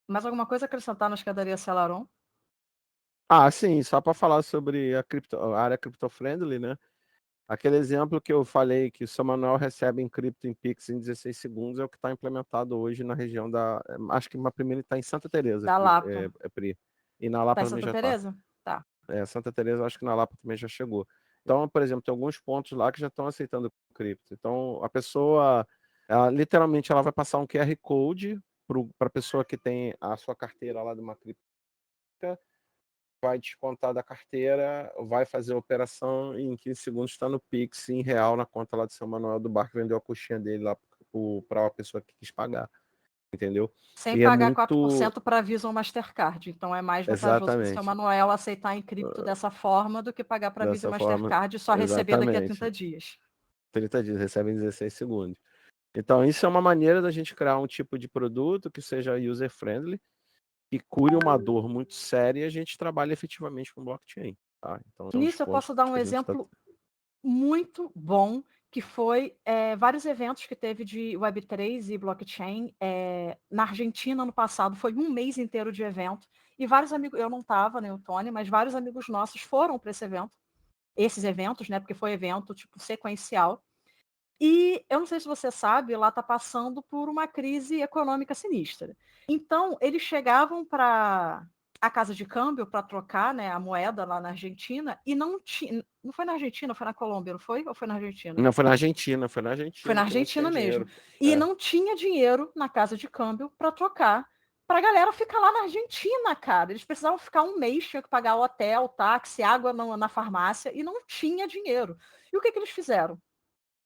Mais alguma coisa a acrescentar na escadaria Celaron? Ah, sim, só para falar sobre a área crypto-friendly, né? Aquele exemplo que eu falei que o seu Manuel recebe em cripto em Pix em 16 segundos é o que está implementado hoje na região da. Acho que uma primeira está em Santa Teresa, Da Lapa. Pri. E na Tá em Lapa também Santa já está. Teresa? Tá. Santa Teresa, acho que na Lapa também já chegou. Então, por exemplo, tem alguns pontos lá que já estão aceitando cripto. Então, a pessoa, literalmente, ela vai passar um QR Code para a pessoa que tem a sua carteira lá de uma cripto, vai descontar da carteira, vai fazer a operação e em 15 segundos está no Pix em real na conta lá do seu Manuel do bar que vendeu a coxinha dele lá para a pessoa que quis pagar. Entendeu? Sem E é pagar muito. 4% para Visa ou Mastercard. Então é mais vantajoso para o seu Exatamente. Manuel aceitar em cripto dessa forma do que pagar para Visa e Dessa forma, Mastercard e só receber daqui a 30 dias. 30 dias, recebe em 16 segundos. Então, isso é uma maneira da gente criar um tipo de produto que seja user-friendly, que cure uma dor muito séria e a gente trabalha efetivamente com blockchain. Tá? Então, são os Nisso eu pontos posso dar um que a gente está. exemplo muito bom, que foi vários eventos que teve de Web3 e blockchain na Argentina no passado. Foi um mês inteiro de evento. E vários amigos, eu não estava, nem o Tony, mas vários amigos nossos foram para esse evento. Esses eventos, né? Porque foi evento tipo sequencial. E eu não sei se você sabe, lá está passando por uma crise econômica sinistra. Então, eles chegavam para a casa de câmbio para trocar, né, a moeda lá na Argentina e não tinha. Não foi na Argentina, foi na Colômbia, não foi? Ou foi na Argentina? Não, foi na Argentina, Foi na que não tinha Argentina mesmo. dinheiro. E não tinha dinheiro na casa de câmbio para trocar. Para a galera ficar lá na Argentina, cara. Eles precisavam ficar um mês, tinham que pagar hotel, táxi, água na farmácia e não tinha dinheiro. E o que eles fizeram?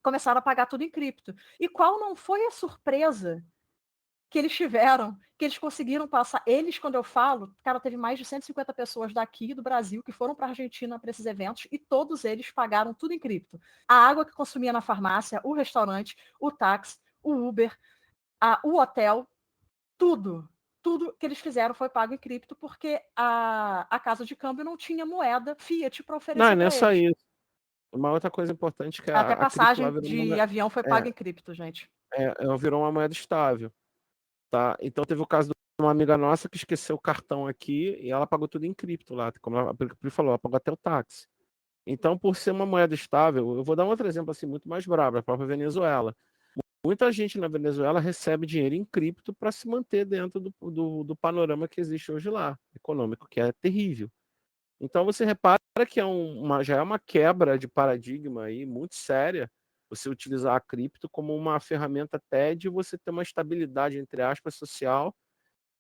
Começaram a pagar tudo em cripto. E qual não foi a surpresa que eles tiveram, que eles conseguiram passar? Eles, quando eu falo, cara, teve mais de 150 pessoas daqui do Brasil que foram para a Argentina para esses eventos e todos eles pagaram tudo em cripto. A água que consumia na farmácia, o restaurante, o táxi, o Uber, o hotel, tudo. Tudo que eles fizeram foi pago em cripto porque a casa de câmbio não tinha moeda fiat para Não, oferecer não é para só eles. isso. Uma outra coisa importante é que Até a cripto lá passagem de avião foi paga em cripto, gente. virou uma moeda estável. Tá? Então teve o caso de uma amiga nossa que esqueceu o cartão aqui e ela pagou tudo em cripto lá, como a Pri falou, ela pagou até o táxi. Então, por ser uma moeda estável, eu vou dar um outro exemplo assim muito mais brabo, a própria Venezuela. Muita gente na Venezuela recebe dinheiro em cripto para se manter dentro do panorama que existe hoje lá, econômico, que é terrível. Então você repara que já é uma quebra de paradigma aí muito séria você utilizar a cripto como uma ferramenta até de você ter uma estabilidade, entre aspas, social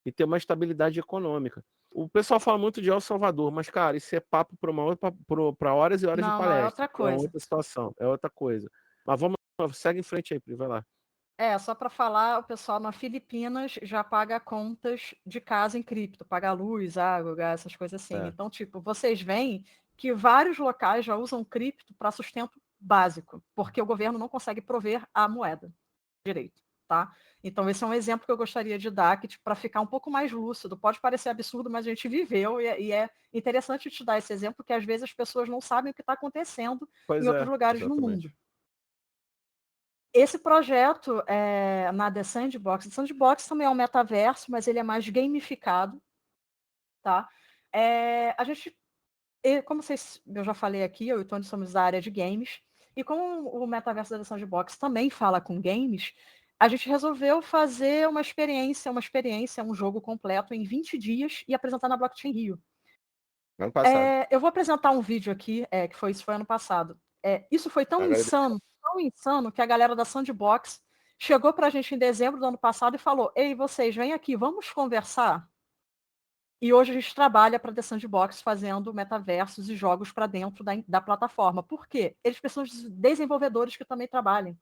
e ter uma estabilidade econômica. O pessoal fala muito de El Salvador, mas, cara, isso é papo para horas e horas de Não, não, é palestra. outra É coisa. outra situação, é outra coisa. Mas vamos, segue em frente aí, Pri, vai lá. Só para falar, o pessoal na Filipinas já paga contas de casa em cripto, paga luz, água, gás, essas coisas assim. Então, tipo, vocês veem que vários locais já usam cripto para sustento básico, porque o governo não consegue prover a moeda direito, tá? Então, esse é um exemplo que eu gostaria de dar, que tipo, para ficar um pouco mais lúcido, pode parecer absurdo, mas a gente viveu e é interessante te dar esse exemplo, porque às vezes as pessoas não sabem o que está acontecendo em outros lugares no mundo. Esse projeto na The Sandbox, The Sandbox também é um metaverso, mas ele é mais gamificado, tá? A gente, como eu já falei aqui, eu e o Tony somos da área de games, e como o metaverso da The Sandbox também fala com games, a gente resolveu fazer uma experiência, um jogo completo em 20 dias e apresentar na Blockchain Rio. Ano passado. Eu vou apresentar um vídeo aqui, isso foi ano passado. Isso foi tão insano que a galera da Sandbox chegou para a gente em dezembro do ano passado e falou: ei, vocês, vem aqui, vamos conversar? E hoje a gente trabalha para a The Sandbox fazendo metaversos e jogos para dentro da plataforma. Por quê? Eles precisam de desenvolvedores que também trabalhem.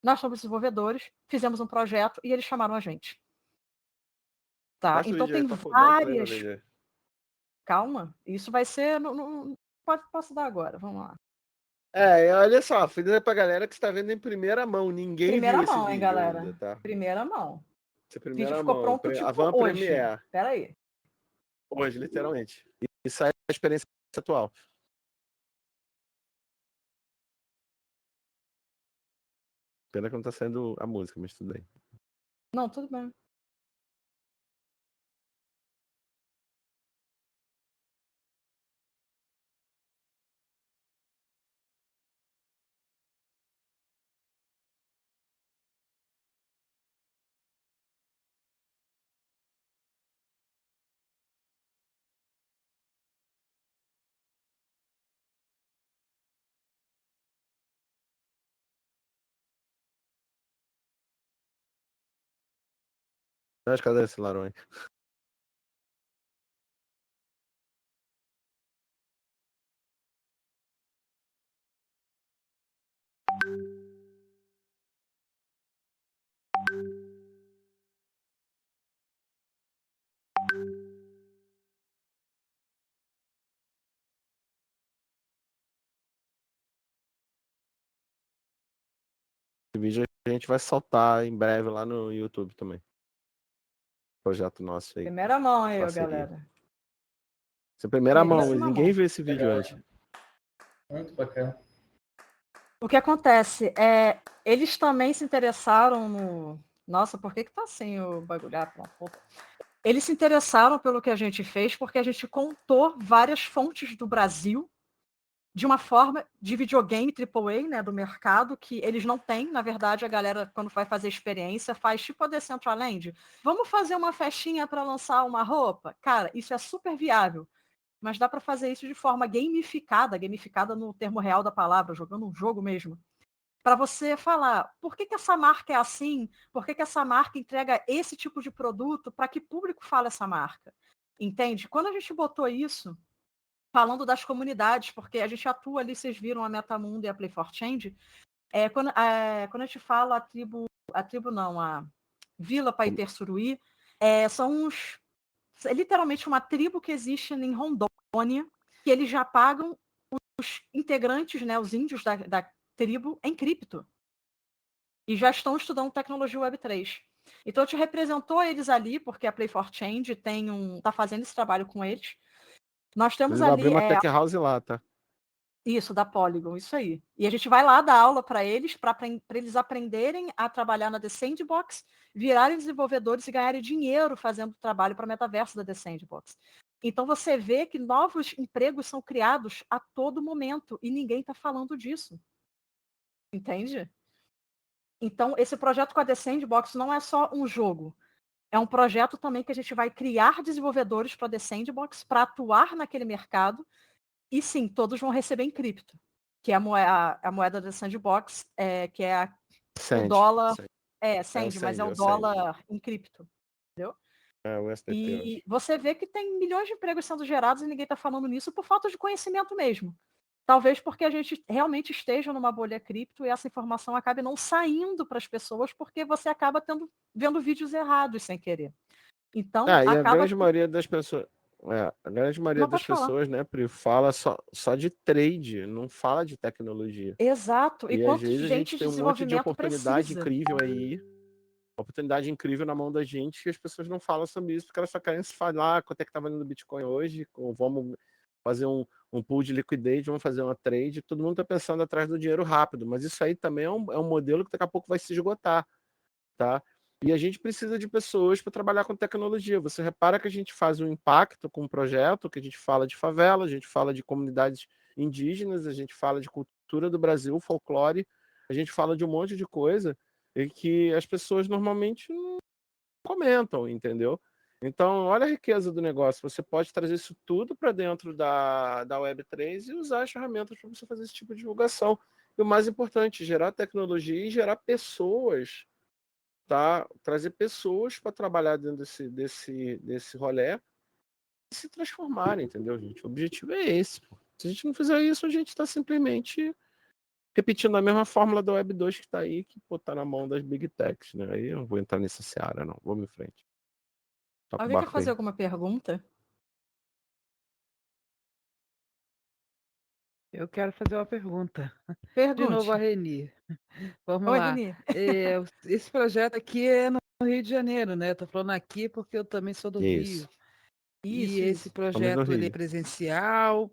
Nós somos desenvolvedores, fizemos um projeto e eles chamaram a gente. Tá? Então tem várias... Calma, isso vai ser... Posso dar agora, vamos lá. Olha só, fui dizer pra galera que você tá vendo em primeira mão. Ninguém Primeira viu esse mão, hein, vídeo galera? ainda, tá? Primeira mão. Esse é O vídeo primeira ficou mão. pronto, A tipo, Van hoje. Premiere. Pera aí. Hoje, literalmente. Isso aí é a experiência atual. Pena que não tá saindo a música, mas tudo bem. Não, tudo bem. Mas cadê esse laranja? Esse vídeo a gente vai soltar em breve lá no YouTube também. Projeto nosso aí. Primeira mão aí, ó, Parceria. galera. Essa é a primeira mão, mas Primeiríssima ninguém mão. viu esse vídeo Legal. antes. Muito bacana. O que acontece é, eles também se interessaram no... Nossa, por que tá assim o bagulho? Ah, pronto. Eles se interessaram pelo que a gente fez porque a gente contou várias fontes do Brasil de uma forma de videogame AAA, né, do mercado, que eles não têm. Na verdade, a galera, quando vai fazer experiência, faz tipo a Decentraland. Vamos fazer uma festinha para lançar uma roupa? Cara, isso é super viável. Mas dá para fazer isso de forma gamificada no termo real da palavra, jogando um jogo mesmo. Para você falar, por que essa marca é assim? Por que essa marca entrega esse tipo de produto? Para que público fala essa marca? Entende? Quando a gente botou isso, falando das comunidades, porque a gente atua ali, vocês viram a Metamundo e a Play for Change, quando a gente fala a tribo não, a Vila Paiter Suruí, é literalmente uma tribo que existe em Rondônia, que eles já pagam os integrantes, né, os índios da tribo, em cripto. E já estão estudando tecnologia Web3. Então, a gente representou eles ali, porque a Play for Change está fazendo esse trabalho com eles. Nós temos Ele vai abrir ali uma tech house lá, tá? isso, da Polygon, isso aí. E a gente vai lá dar aula para eles eles aprenderem a trabalhar na The Sandbox, virarem desenvolvedores e ganharem dinheiro fazendo trabalho para o metaverso da The Sandbox. Então você vê que novos empregos são criados a todo momento e ninguém está falando disso. Entende? Então, esse projeto com a The Sandbox não é só um jogo. É um projeto também que a gente vai criar desenvolvedores para a The Sandbox para atuar naquele mercado. E sim, todos vão receber em cripto, que é a moeda da Sandbox, que é o dólar. Sand, mas é o dólar em cripto. Entendeu? O STT. E você vê que tem milhões de empregos sendo gerados e ninguém está falando nisso por falta de conhecimento mesmo. Talvez porque a gente realmente esteja numa bolha cripto e essa informação acabe não saindo para as pessoas porque você acaba vendo vídeos errados sem querer. Então, e a acaba grande maioria das pessoas. A grande maioria das pessoas, né, Pri, fala só de trade, não fala de tecnologia. Exato. E às vezes a gente tem um monte de oportunidade precisa. incrível aí. Oportunidade incrível na mão da gente que as pessoas não falam sobre isso porque elas só querem se falar quanto é que tá valendo o Bitcoin hoje, vamos fazer um pool de liquidez, vamos fazer uma trade. Todo mundo está pensando atrás do dinheiro rápido, mas isso aí também é um modelo que daqui a pouco vai se esgotar, tá? E a gente precisa de pessoas para trabalhar com tecnologia. Você repara que a gente faz um impacto com um projeto, que a gente fala de favela, a gente fala de comunidades indígenas, a gente fala de cultura do Brasil, folclore, a gente fala de um monte de coisa e que as pessoas normalmente não comentam, entendeu? Então, olha a riqueza do negócio. Você pode trazer isso tudo para dentro da Web3 e usar as ferramentas para você fazer esse tipo de divulgação. E o mais importante, gerar tecnologia e gerar pessoas, tá? Trazer pessoas para trabalhar dentro desse rolê e se transformarem, entendeu, gente? O objetivo é esse. Pô. Se a gente não fizer isso, a gente está simplesmente repetindo a mesma fórmula da Web 2 que está aí, que está na mão das Big Techs, né? Aí eu não vou entrar nessa seara, não. Vamos em frente. Alguém quer fazer alguma pergunta? Eu quero fazer uma pergunta. De novo a Pergunte. Reni. Vamos Oi, lá. Reni. Esse projeto aqui é no Rio de Janeiro, né? Tô falando aqui porque eu também sou do Rio. Isso. E Isso, esse isso. Estamos no projeto ele é Rio. presencial,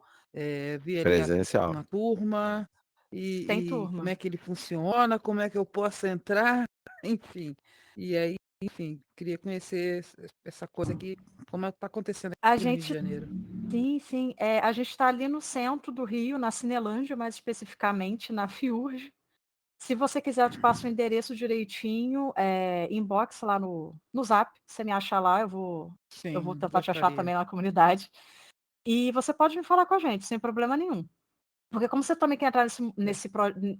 vi ali Presencial. uma turma, Tem e como turma. é que ele funciona, como é que eu posso entrar, enfim. E aí, enfim, queria conhecer essa coisa aqui, como é que está acontecendo A aqui no Rio de gente, Janeiro. sim. A gente está ali no centro do Rio, na Cinelândia, mais especificamente na Fiurge. Se você quiser, eu te passo o endereço direitinho, inbox lá no Zap. Você me achar lá, eu vou Sim, tentar te achar gostaria. também na comunidade. E você pode me falar com a gente, sem problema nenhum. Porque como você também quer entrar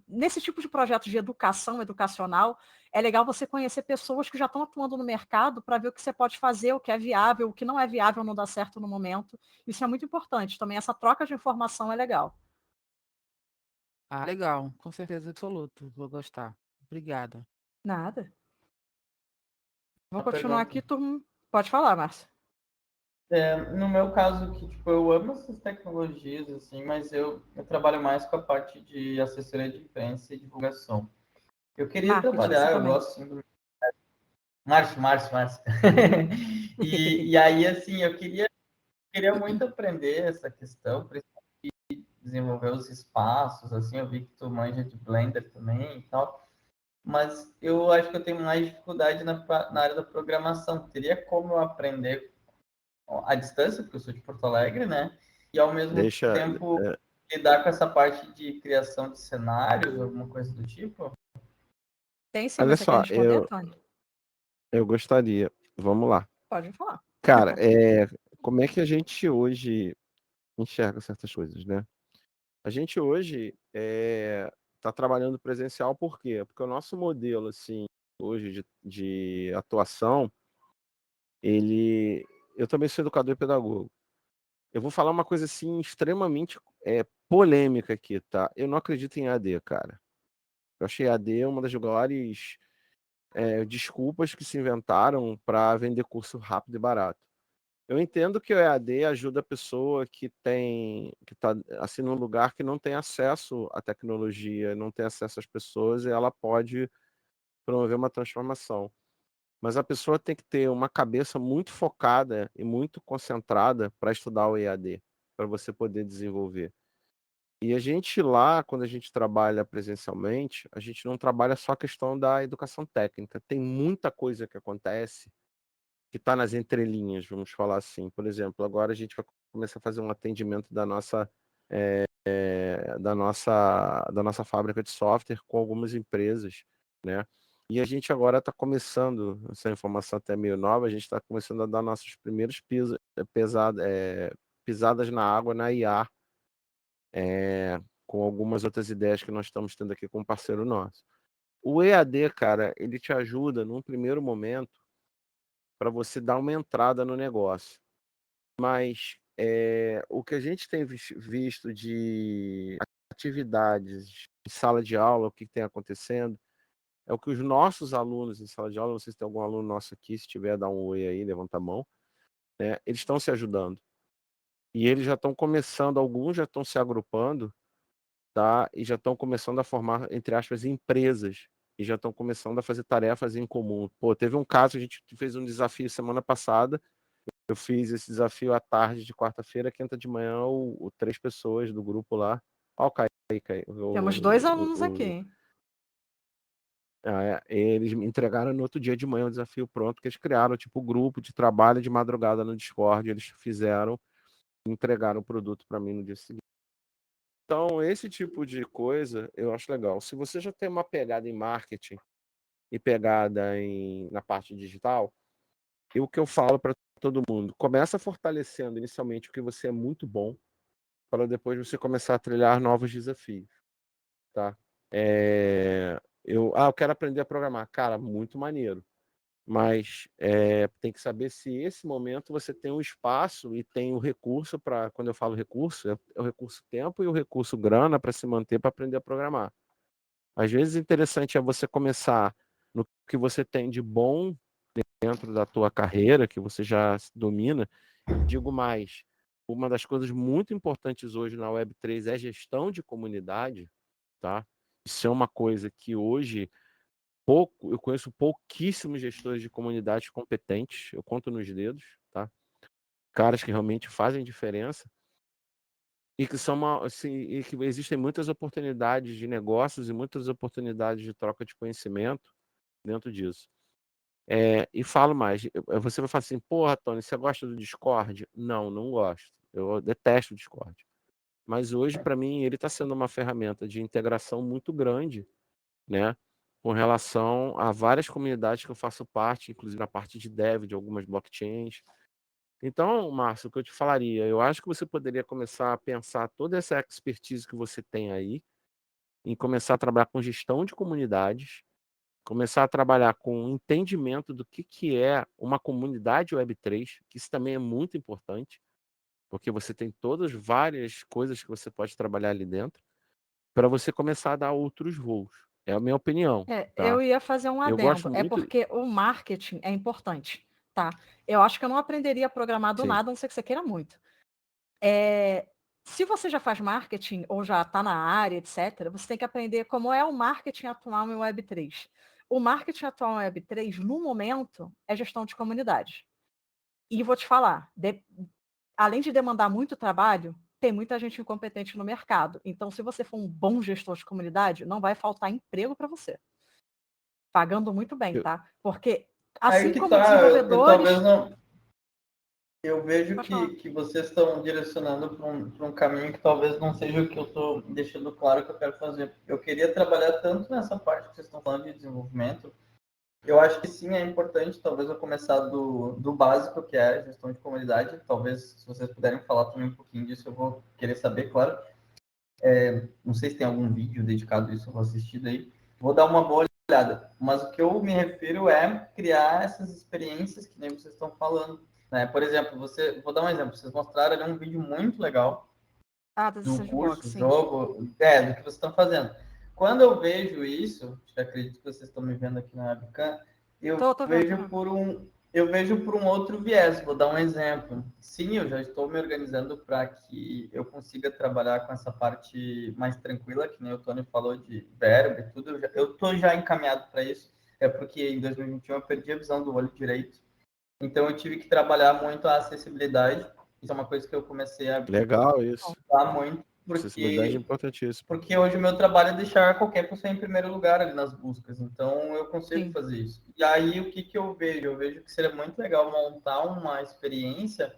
nesse tipo de projeto de educação educacional, é legal você conhecer pessoas que já estão atuando no mercado para ver o que você pode fazer, o que é viável, o que não é viável, não dá certo no momento. Isso é muito importante. Também essa troca de informação é legal. Ah, legal, com certeza absoluta, vou gostar. Obrigada. Nada. Vou Uma continuar pergunta. aqui, turma. Pode falar, Márcia. No meu caso, que tipo, eu amo essas tecnologias, assim, mas eu trabalho mais com a parte de assessoria de imprensa e divulgação. Eu queria Marketing, você trabalhar, eu também. gosto assim, do Márcio. E aí, assim, queria muito aprender essa questão, desenvolver os espaços, assim, eu vi que tu manja de Blender também e tal, mas eu acho que eu tenho mais dificuldade na área da programação. Teria como eu aprender à distância, porque eu sou de Porto Alegre, né? E ao mesmo Deixa. tempo lidar com essa parte de criação de cenários, alguma coisa do tipo? Tem sim, Olha você quer só, responder, Tony? eu gostaria. Vamos lá. Pode falar. Cara, como é que a gente hoje enxerga certas coisas, né? A gente hoje está trabalhando presencial por quê? Porque o nosso modelo, assim, hoje de atuação, eu também sou educador e pedagogo. Eu vou falar uma coisa, assim, extremamente polêmica aqui, tá? Eu não acredito em EAD, cara. Eu achei EAD uma das maiores desculpas que se inventaram para vender curso rápido e barato. Eu entendo que o EAD ajuda a pessoa que está assim num lugar que não tem acesso à tecnologia, não tem acesso às pessoas, e ela pode promover uma transformação. Mas a pessoa tem que ter uma cabeça muito focada e muito concentrada para estudar o EAD, para você poder desenvolver. E a gente lá, quando a gente trabalha presencialmente, a gente não trabalha só a questão da educação técnica. Tem muita coisa que acontece que está nas entrelinhas, vamos falar assim. Por exemplo, agora a gente vai começar a fazer um atendimento da nossa fábrica de software com algumas empresas, né? E a gente agora está começando, essa informação até meio nova, a gente está começando a dar nossos primeiros pisadas na água na IA, com algumas outras ideias que nós estamos tendo aqui com um parceiro nosso. O EAD, cara, ele te ajuda num primeiro momento para você dar uma entrada no negócio. Mas o que a gente tem visto de atividades de sala de aula, o que tem acontecendo, é o que os nossos alunos em sala de aula, não sei se tem algum aluno nosso aqui, se tiver, dá um oi aí, levanta a mão, né? Eles estão se ajudando. E eles já estão começando, alguns já estão se agrupando, tá? E já estão começando a formar, entre aspas, empresas. E já estão começando a fazer tarefas em comum. Pô, teve um caso, a gente fez um desafio semana passada. Eu fiz esse desafio à tarde de quarta-feira, quinta de manhã, três pessoas do grupo lá. Ó, o Caio. Temos 2 alunos aqui, hein? Eles me entregaram no outro dia de manhã o desafio pronto, que eles criaram, tipo, grupo de trabalho de madrugada no Discord. Eles fizeram, entregaram o produto para mim no dia seguinte. Então, esse tipo de coisa eu acho legal. Se você já tem uma pegada em marketing e pegada na parte digital, o que eu falo para todo mundo, começa fortalecendo inicialmente o que você é muito bom, para depois você começar a trilhar novos desafios, tá? Eu quero aprender a programar. Cara, muito maneiro. Mas tem que saber se esse momento você tem um espaço e tem o recurso para, quando eu falo recurso, é o recurso tempo e o recurso grana para se manter para aprender a programar. Às vezes interessante é você começar no que você tem de bom dentro da tua carreira, que você já domina. Digo mais, uma das coisas muito importantes hoje na Web3 é gestão de comunidade, tá? Isso é uma coisa que hoje eu conheço pouquíssimos gestores de comunidades competentes, eu conto nos dedos, tá? Caras que realmente fazem diferença e que e que existem muitas oportunidades de negócios e muitas oportunidades de troca de conhecimento dentro disso. E falo mais, você vai falar assim, porra, Tony, você gosta do Discord? Não, não gosto. Eu detesto o Discord. Mas hoje, para mim, ele está sendo uma ferramenta de integração muito grande, né? Com relação a várias comunidades que eu faço parte, inclusive na parte de dev de algumas blockchains. Então, Márcio, o que eu te falaria, eu acho que você poderia começar a pensar toda essa expertise que você tem aí, em começar a trabalhar com gestão de comunidades, começar a trabalhar com entendimento do que é uma comunidade Web3, que isso também é muito importante, porque você tem todas várias coisas que você pode trabalhar ali dentro, para você começar a dar outros voos. É a minha opinião, tá? Eu ia fazer um Eu gosto adendo. É muito. porque o marketing é importante, tá? Eu acho que eu não aprenderia a programar do Sim. nada, a não ser que você queira muito. Se você já faz marketing ou já está na área, etc., você tem que aprender como é o marketing atual em Web3. O marketing atual em Web3, no momento, é gestão de comunidade. E vou te falar, além de demandar muito trabalho, tem muita gente incompetente no mercado. Então, se você for um bom gestor de comunidade, não vai faltar emprego para você. Pagando muito bem, tá? Porque, assim Aí que como tá, eu talvez desenvolvedores... não. Eu vejo Pode falar. que vocês estão direcionando para um caminho que talvez não seja o que eu estou deixando claro que eu quero fazer. Eu queria trabalhar tanto nessa parte que vocês estão falando de desenvolvimento. Eu acho que sim, é importante, talvez eu começar do básico, que é a gestão de comunidade. Talvez, se vocês puderem falar também um pouquinho disso, eu vou querer saber, claro. Não sei se tem algum vídeo dedicado a isso, eu vou assistir daí. Vou dar uma boa olhada. Mas o que eu me refiro é criar essas experiências que nem vocês estão falando. Né? Por exemplo, vou dar um exemplo. Vocês mostraram ali um vídeo muito legal do curso, jogo, do que vocês estão fazendo. Quando eu vejo isso, acredito que vocês estão me vendo aqui na webcam, eu vejo por um outro viés. Vou dar um exemplo. Sim, eu já estou me organizando para que eu consiga trabalhar com essa parte mais tranquila, que nem o Tony falou de verbo e tudo. Eu estou já encaminhado para isso. É porque em 2021 eu perdi a visão do olho direito. Então eu tive que trabalhar muito a acessibilidade. Isso é uma coisa que eu comecei a Legal isso. muito, Acessibilidade é importantíssimo. porque hoje o meu trabalho é deixar qualquer pessoa em primeiro lugar ali nas buscas. Então eu consigo fazer isso. E aí o que eu vejo? Eu vejo que seria muito legal montar uma experiência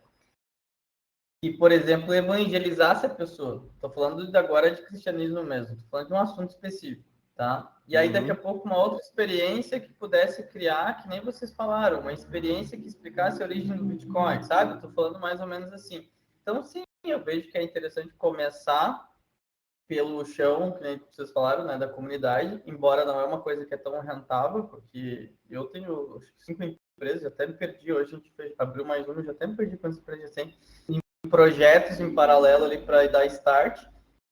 que, por exemplo, evangelizasse a pessoa. Estou falando agora de cristianismo mesmo. Estou falando de um assunto específico. Tá? E aí, daqui a pouco, uma outra experiência que pudesse criar, que nem vocês falaram, uma experiência que explicasse a origem do Bitcoin, sabe? Estou falando mais ou menos assim. Então, sim, eu vejo que é interessante começar pelo chão, que nem vocês falaram, né, da comunidade, embora não é uma coisa que é tão rentável, porque eu tenho acho que 5 empresas, até me perdi hoje, a gente abriu mais uma, já até me perdi quantas empresas tem, em projetos em paralelo ali para dar start.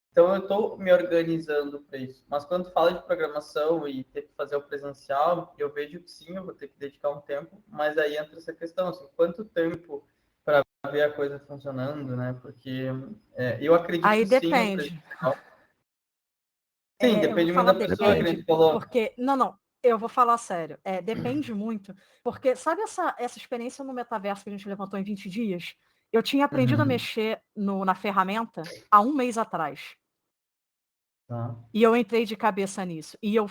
Então, eu estou me organizando para isso. Mas quando fala de programação e ter que fazer o presencial, eu vejo que sim, eu vou ter que dedicar um tempo, mas aí entra essa questão, assim, quanto tempo para ver a coisa funcionando, né? Porque eu acredito aí que sim, depende. Sim, depende muito da pessoa que a gente falou. Porque, não, eu vou falar sério. Depende muito. Porque, sabe essa experiência no metaverso que a gente levantou em 20 dias? Eu tinha aprendido a mexer na ferramenta há 1 mês atrás. Tá. E eu entrei de cabeça nisso. E eu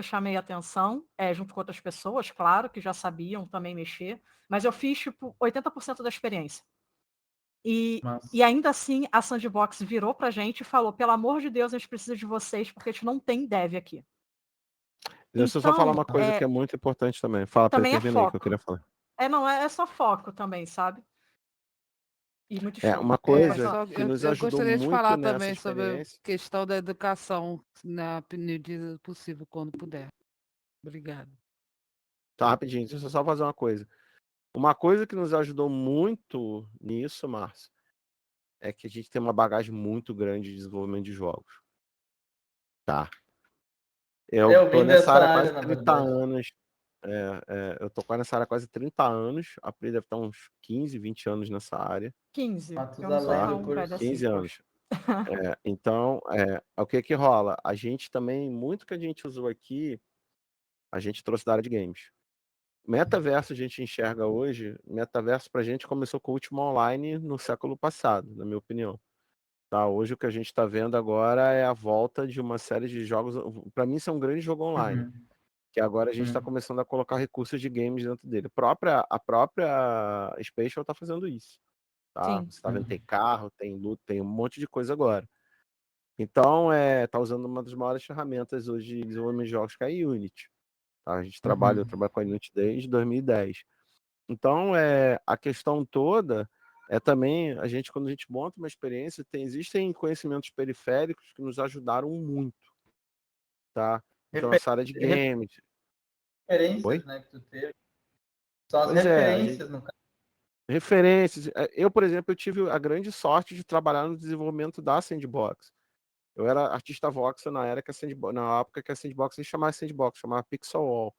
chamei atenção, junto com outras pessoas, claro, que já sabiam também mexer, mas eu fiz, tipo, 80% da experiência. E ainda assim, a Sandbox virou pra gente e falou, pelo amor de Deus, a gente precisa de vocês, porque a gente não tem dev aqui. Deixa eu só falar uma coisa que é muito importante também. Fala, também termina aí que eu queria falar. É só foco também, sabe? E muito show. Uma coisa que nos eu ajudou gostaria de muito falar nessa também sobre a experiência. questão da educação, na medida possível, quando puder. Obrigada. Tá, rapidinho, deixa eu só fazer uma coisa. Uma coisa que nos ajudou muito nisso, Márcio, é que a gente tem uma bagagem muito grande de desenvolvimento de jogos. Tá. Eu tô vim nessa dessa área há área, quase na 30 verdade. anos. Eu tô nessa área há quase 30 anos. A Pri deve estar uns 15, 20 anos nessa área. 15. Eu não sou Matusalém tão por velha assim. 15 anos. Então, o que rola? A gente também, muito que a gente usou aqui, a gente trouxe da área de games. Metaverso a gente enxerga hoje, metaverso pra gente começou com o último online no século passado, na minha opinião. Tá, hoje o que a gente está vendo agora é a volta de uma série de jogos. Para mim, isso é um grande jogo online. Que agora a gente está começando a colocar recursos de games dentro dele. A própria Spatial está fazendo isso. Tá? Você está vendo, tem carro, tem luta, tem um monte de coisa agora. Então, tá usando uma das maiores ferramentas hoje de desenvolvimento de jogos, que é a Unity. Tá? Eu trabalho com a Unity desde 2010. Então, a questão toda também, quando a gente monta uma experiência, existem conhecimentos periféricos que nos ajudaram muito, tá? Então, essa área de games... Referências, né, que tu teve. Só as Pois referências, no caso. Referências. Eu, por exemplo, eu tive a grande sorte de trabalhar no desenvolvimento da Sandbox. Eu era artista voxel na época que a Sandbox nem chamava Sandbox, chamava Pixel Wall.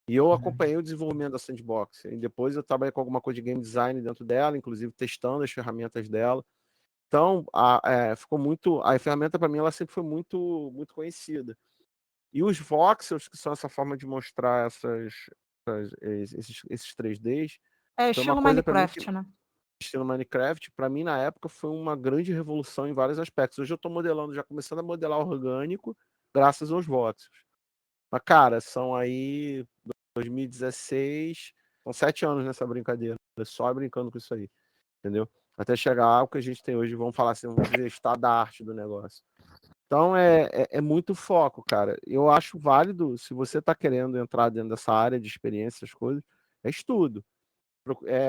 E eu acompanhei o desenvolvimento da Sandbox. E depois eu trabalhei com alguma coisa de game design dentro dela, inclusive testando as ferramentas dela. Então, ficou muito... A ferramenta, para mim, ela sempre foi muito, muito conhecida. E os voxels, que são essa forma de mostrar esses 3Ds... Estilo Minecraft, né? Estilo Minecraft, para mim, na época, foi uma grande revolução em vários aspectos. Hoje eu estou modelando, já começando a modelar orgânico, graças aos voxels. Mas, cara, são aí 2016, são 7 anos nessa brincadeira, só brincando com isso aí, entendeu? Até chegar ao que a gente tem hoje, vamos falar assim, vamos dizer, estado da arte do negócio. Então, é muito foco, cara. Eu acho válido, se você está querendo entrar dentro dessa área de experiência, essas coisas, é estudo.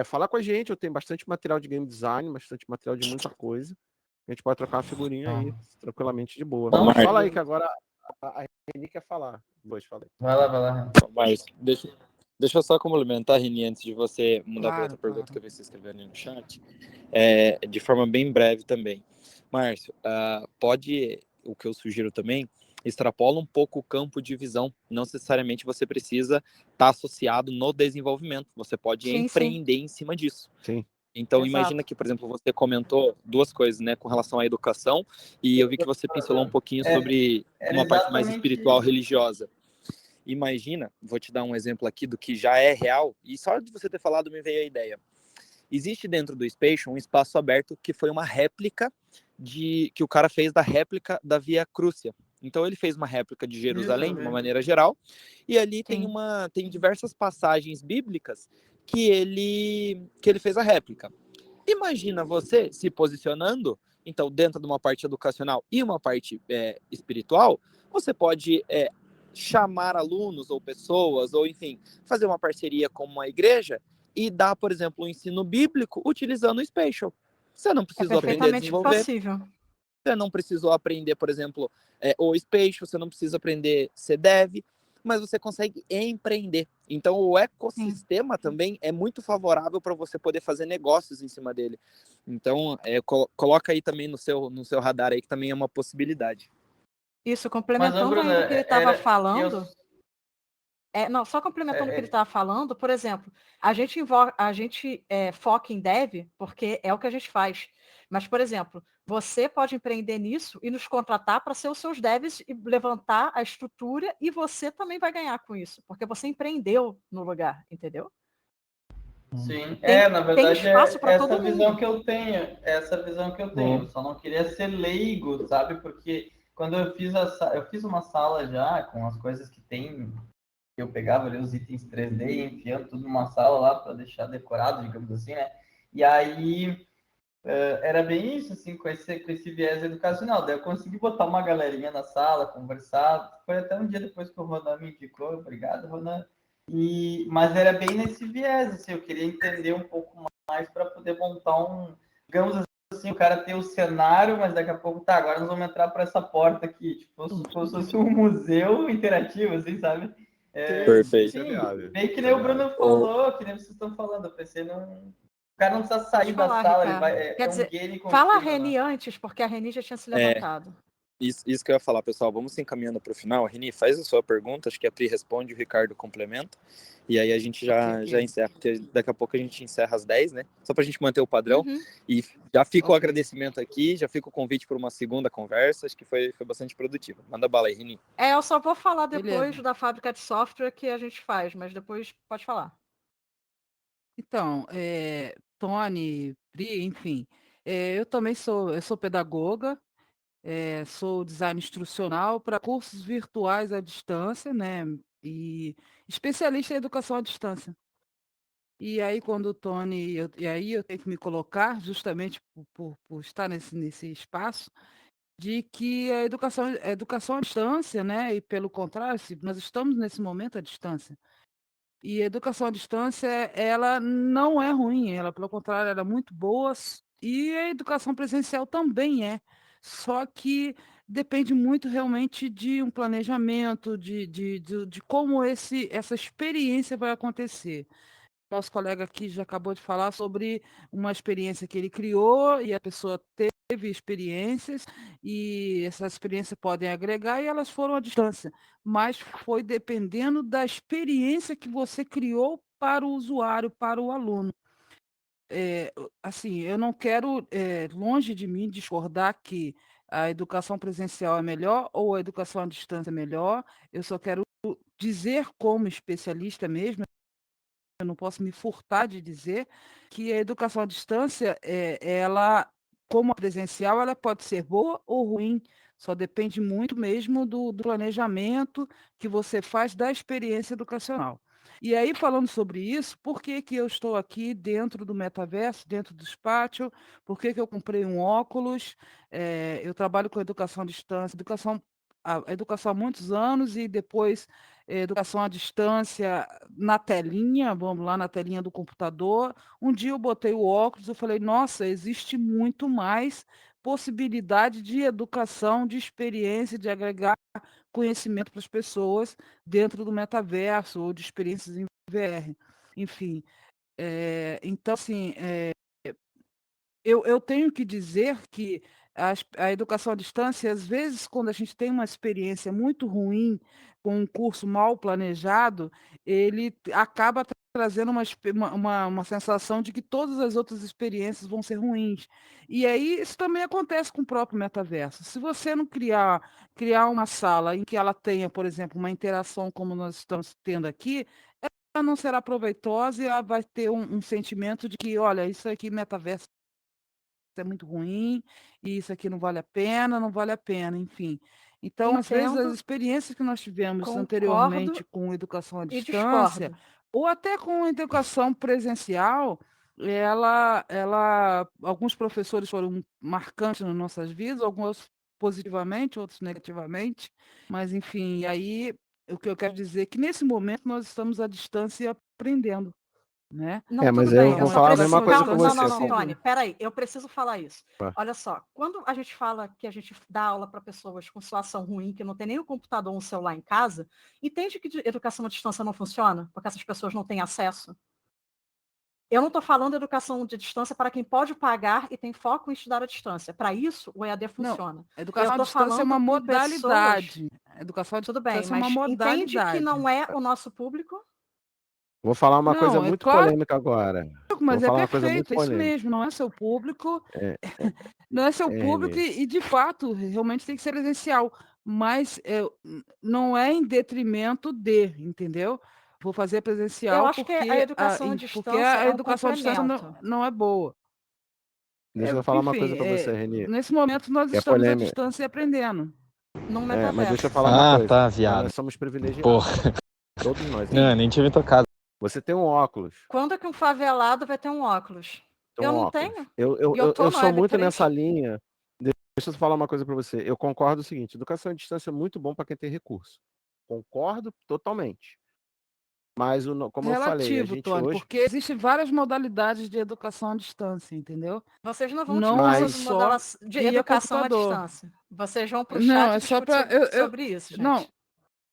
Falar com a gente, eu tenho bastante material de game design, bastante material de muita coisa. A gente pode trocar uma figurinha aí, tranquilamente, de boa. Não, Fala aí, que agora a Reni quer falar. Depois, fala aí. Vai lá. Mas deixa eu só complementar, Reni, antes de você mudar para outra pergunta que eu vi você escrevendo ali no chat, de forma bem breve também. Márcio, o que eu sugiro também, extrapola um pouco o campo de visão. Não necessariamente você precisa estar associado no desenvolvimento. Você pode empreender em cima disso. Sim. Então, imagina que, por exemplo, você comentou duas coisas, né, com relação à educação, e eu vi que você pincelou um pouquinho sobre uma parte mais espiritual, religiosa. Imagina, vou te dar um exemplo aqui do que já é real, e só de você ter falado me veio a ideia. Existe dentro do Spatial um espaço aberto que foi uma réplica que o cara fez da réplica da Via Crucia. Então ele fez uma réplica de Jerusalém, de uma maneira geral, e ali tem diversas passagens bíblicas que ele fez a réplica. Imagina você se posicionando, então, dentro de uma parte educacional e uma parte espiritual, você pode chamar alunos ou pessoas, ou enfim, fazer uma parceria com uma igreja e dar, por exemplo, um ensino bíblico utilizando o Spatial. Você não precisou aprender a desenvolver. Possível. Você não precisou aprender, por exemplo, o Spatial, você não precisa aprender CDev, mas você consegue empreender. Então, o ecossistema também é muito favorável para você poder fazer negócios em cima dele. Então, coloca aí também no seu radar aí, que também é uma possibilidade. Isso, complementando ainda o que ele estava falando... só complementando o que ele estava falando, por exemplo, a gente foca em dev porque é o que a gente faz. Mas, por exemplo, você pode empreender nisso e nos contratar para ser os seus devs e levantar a estrutura, e você também vai ganhar com isso, porque você empreendeu no lugar, entendeu? Sim, na verdade, tem espaço para todo mundo. Visão que eu tenho, essa visão que eu tenho. Eu só não queria ser leigo, sabe? Porque quando eu fiz uma sala já com as coisas que tem, eu pegava ali os itens 3D e enfiando tudo numa sala lá para deixar decorado, digamos assim, né? E aí era bem isso, assim, com esse viés educacional. Daí eu consegui botar uma galerinha na sala, conversar. Foi até um dia depois que o Ronan me indicou. Obrigado, Ronan. Mas era bem nesse viés, assim, eu queria entender um pouco mais para poder montar digamos assim, o cara tem o cenário, mas daqui a pouco, agora nós vamos entrar para essa porta aqui, tipo, como se fosse um museu interativo, assim, sabe? Perfeito. Sim, bem que nem o Bruno falou, que nem vocês estão falando, eu pensei O cara não precisa sair da sala, ele vai, Quer dizer, game fala a contínuo, Reni antes, porque a Reni já tinha se levantado. Isso que eu ia falar, pessoal. Vamos se encaminhando para o final. Rini, faz a sua pergunta, acho que a Pri responde, o Ricardo complementa. E aí a gente já encerra, porque daqui a pouco a gente encerra às 10, né? Só para a gente manter o padrão. E já fica o agradecimento aqui, já fica o convite para uma segunda conversa. Acho que foi bastante produtivo. Manda bala aí, Rini. Eu só vou falar depois Beleza. da fábrica de software que a gente faz, mas depois pode falar. Então, Tony, Pri, enfim, eu também sou pedagoga, sou design instrucional para cursos virtuais à distância, né? E especialista em educação à distância. E aí, quando o Tony, e aí eu tenho que me colocar, justamente por estar nesse espaço, de que a educação à distância, né? E pelo contrário, se nós estamos nesse momento à distância. E a educação à distância, ela não é ruim, ela, pelo contrário, ela é muito boa, e a educação presencial também é. Só que depende muito realmente de um planejamento, de como essa experiência vai acontecer. Nosso colega aqui já acabou de falar sobre uma experiência que ele criou e a pessoa teve experiências e essas experiências podem agregar e elas foram à distância, mas foi dependendo da experiência que você criou para o usuário, para o aluno. Assim, eu não quero, longe de mim, discordar que a educação presencial é melhor ou a educação à distância é melhor. Eu só quero dizer como especialista mesmo, eu não posso me furtar de dizer que a educação à distância, ela, como a presencial, ela pode ser boa ou ruim, só depende muito mesmo do planejamento que você faz da experiência educacional. E aí, falando sobre isso, por que que eu estou aqui dentro do metaverso, dentro do Spatial? Por que que eu comprei um óculos? Eu trabalho com educação à distância, a educação há muitos anos e depois educação à distância na telinha, vamos lá, na telinha do computador. Um dia eu botei o óculos e falei, nossa, existe muito mais possibilidade de educação, de experiência, de agregar conhecimento para as pessoas dentro do metaverso ou de experiências em VR. Enfim, então, assim, eu tenho que dizer que a educação à distância, às vezes, quando a gente tem uma experiência muito ruim com um curso mal planejado, ele acaba trazendo uma sensação de que todas as outras experiências vão ser ruins. E aí isso também acontece com o próprio metaverso. Se você não criar uma sala em que ela tenha, por exemplo, uma interação como nós estamos tendo aqui, ela não será proveitosa e ela vai ter um sentimento de que, olha, isso aqui metaverso é muito ruim, e isso aqui não vale a pena, não vale a pena, enfim. Então, às vezes, as Entendo, experiências que nós tivemos anteriormente concordo com educação à e distância, discordo. ou até com educação presencial, alguns professores foram marcantes nas nossas vidas, alguns positivamente, outros negativamente, mas enfim, aí o que eu quero dizer é que nesse momento nós estamos à distância e aprendendo, né? Não, mas tudo eu bem. Então, vou a falar a mesma educação à coisa Calma, com distância é você. não, Tony, possível. peraí, eu preciso falar isso. Tá. Olha só, quando a gente fala que a gente dá aula para pessoas com situação ruim, que não tem nem um computador ou um celular em casa, entende que educação à distância não funciona? Porque essas pessoas não têm acesso? Eu não estou falando de educação de distância para quem pode pagar e tem foco em estudar à distância. Para isso, o EAD Não, funciona. a Eu educação à estou distância é uma falando com pessoas. modalidade. A educação à Tudo bem, distância é uma mas entende que modalidade. não é o nosso público? Vou falar uma coisa Não, é muito claro, polêmica agora. Vou mas é falar uma coisa muito perfeito, é isso polêmica. mesmo, não é seu público, É, não é seu público Renê. e de fato, realmente tem que ser presencial, mas não é em detrimento entendeu? Vou fazer Eu presencial acho que a educação à porque distância a é um educação à distância complemento. não é boa. Deixa eu falar uma Enfim, coisa para você, Renê, nesse momento nós que é estamos à polêmica. distância e aprendendo. Num Mas deixa eu metaverso. falar uma coisa. Tá, Mas viado. nós somos privilegiados. Porra. Todos nós Não, aqui. nem tinha me tocado. Você tem um óculos. Quando é que um favelado vai ter um óculos? Tem Eu um não óculos. tenho. Eu, E eu eu, tô eu na sou muito Web3. nessa linha. Deixa eu falar uma coisa para você. Eu concordo o seguinte: educação à distância é muito bom para quem tem recurso. Concordo totalmente. Mas, como eu falei, a Relativo, gente Tony, hoje. porque existem várias modalidades de educação à distância, entendeu? Vocês não vão Não discutir é sobre Mas, só de via educação à computador. distância. Vocês vão para o Não, chat é só discutir para sobre isso, gente. não,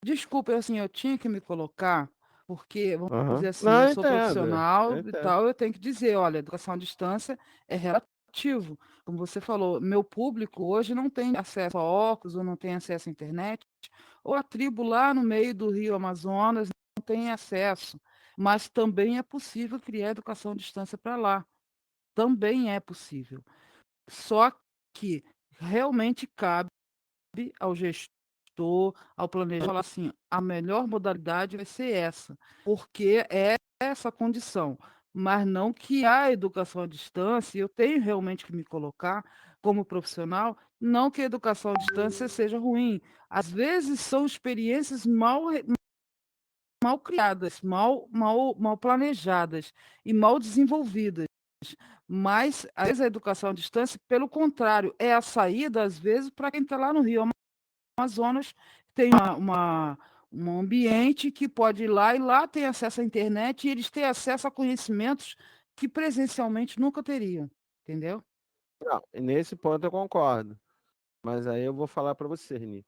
desculpa, assim, eu tinha que me colocar, porque vamos dizer assim, não, eu eu sou entendo. profissional Eu e entendo. tal, eu tenho que dizer, olha, educação à distância é relativo, como você falou, meu público hoje não tem acesso a óculos, ou não tem acesso à internet, ou a tribo lá no meio do Rio Amazonas não tem acesso, mas também é possível criar educação à distância para lá, também é possível. Só que realmente cabe ao gestor, ao planejador, falar assim, a melhor modalidade vai ser essa, porque é essa a condição, mas não que a educação à distância, eu tenho realmente que me colocar como profissional, não que a educação à distância seja ruim. Às vezes são experiências mal criadas, mal planejadas e mal desenvolvidas. Mas às vezes a educação à distância, pelo contrário, é a saída, às vezes, para quem está lá no Rio Amazonas, tem um ambiente que pode ir lá e lá tem acesso à internet e eles têm acesso a conhecimentos que presencialmente nunca teriam, entendeu? Não, e nesse ponto eu concordo. Mas aí eu vou falar para você, Reni.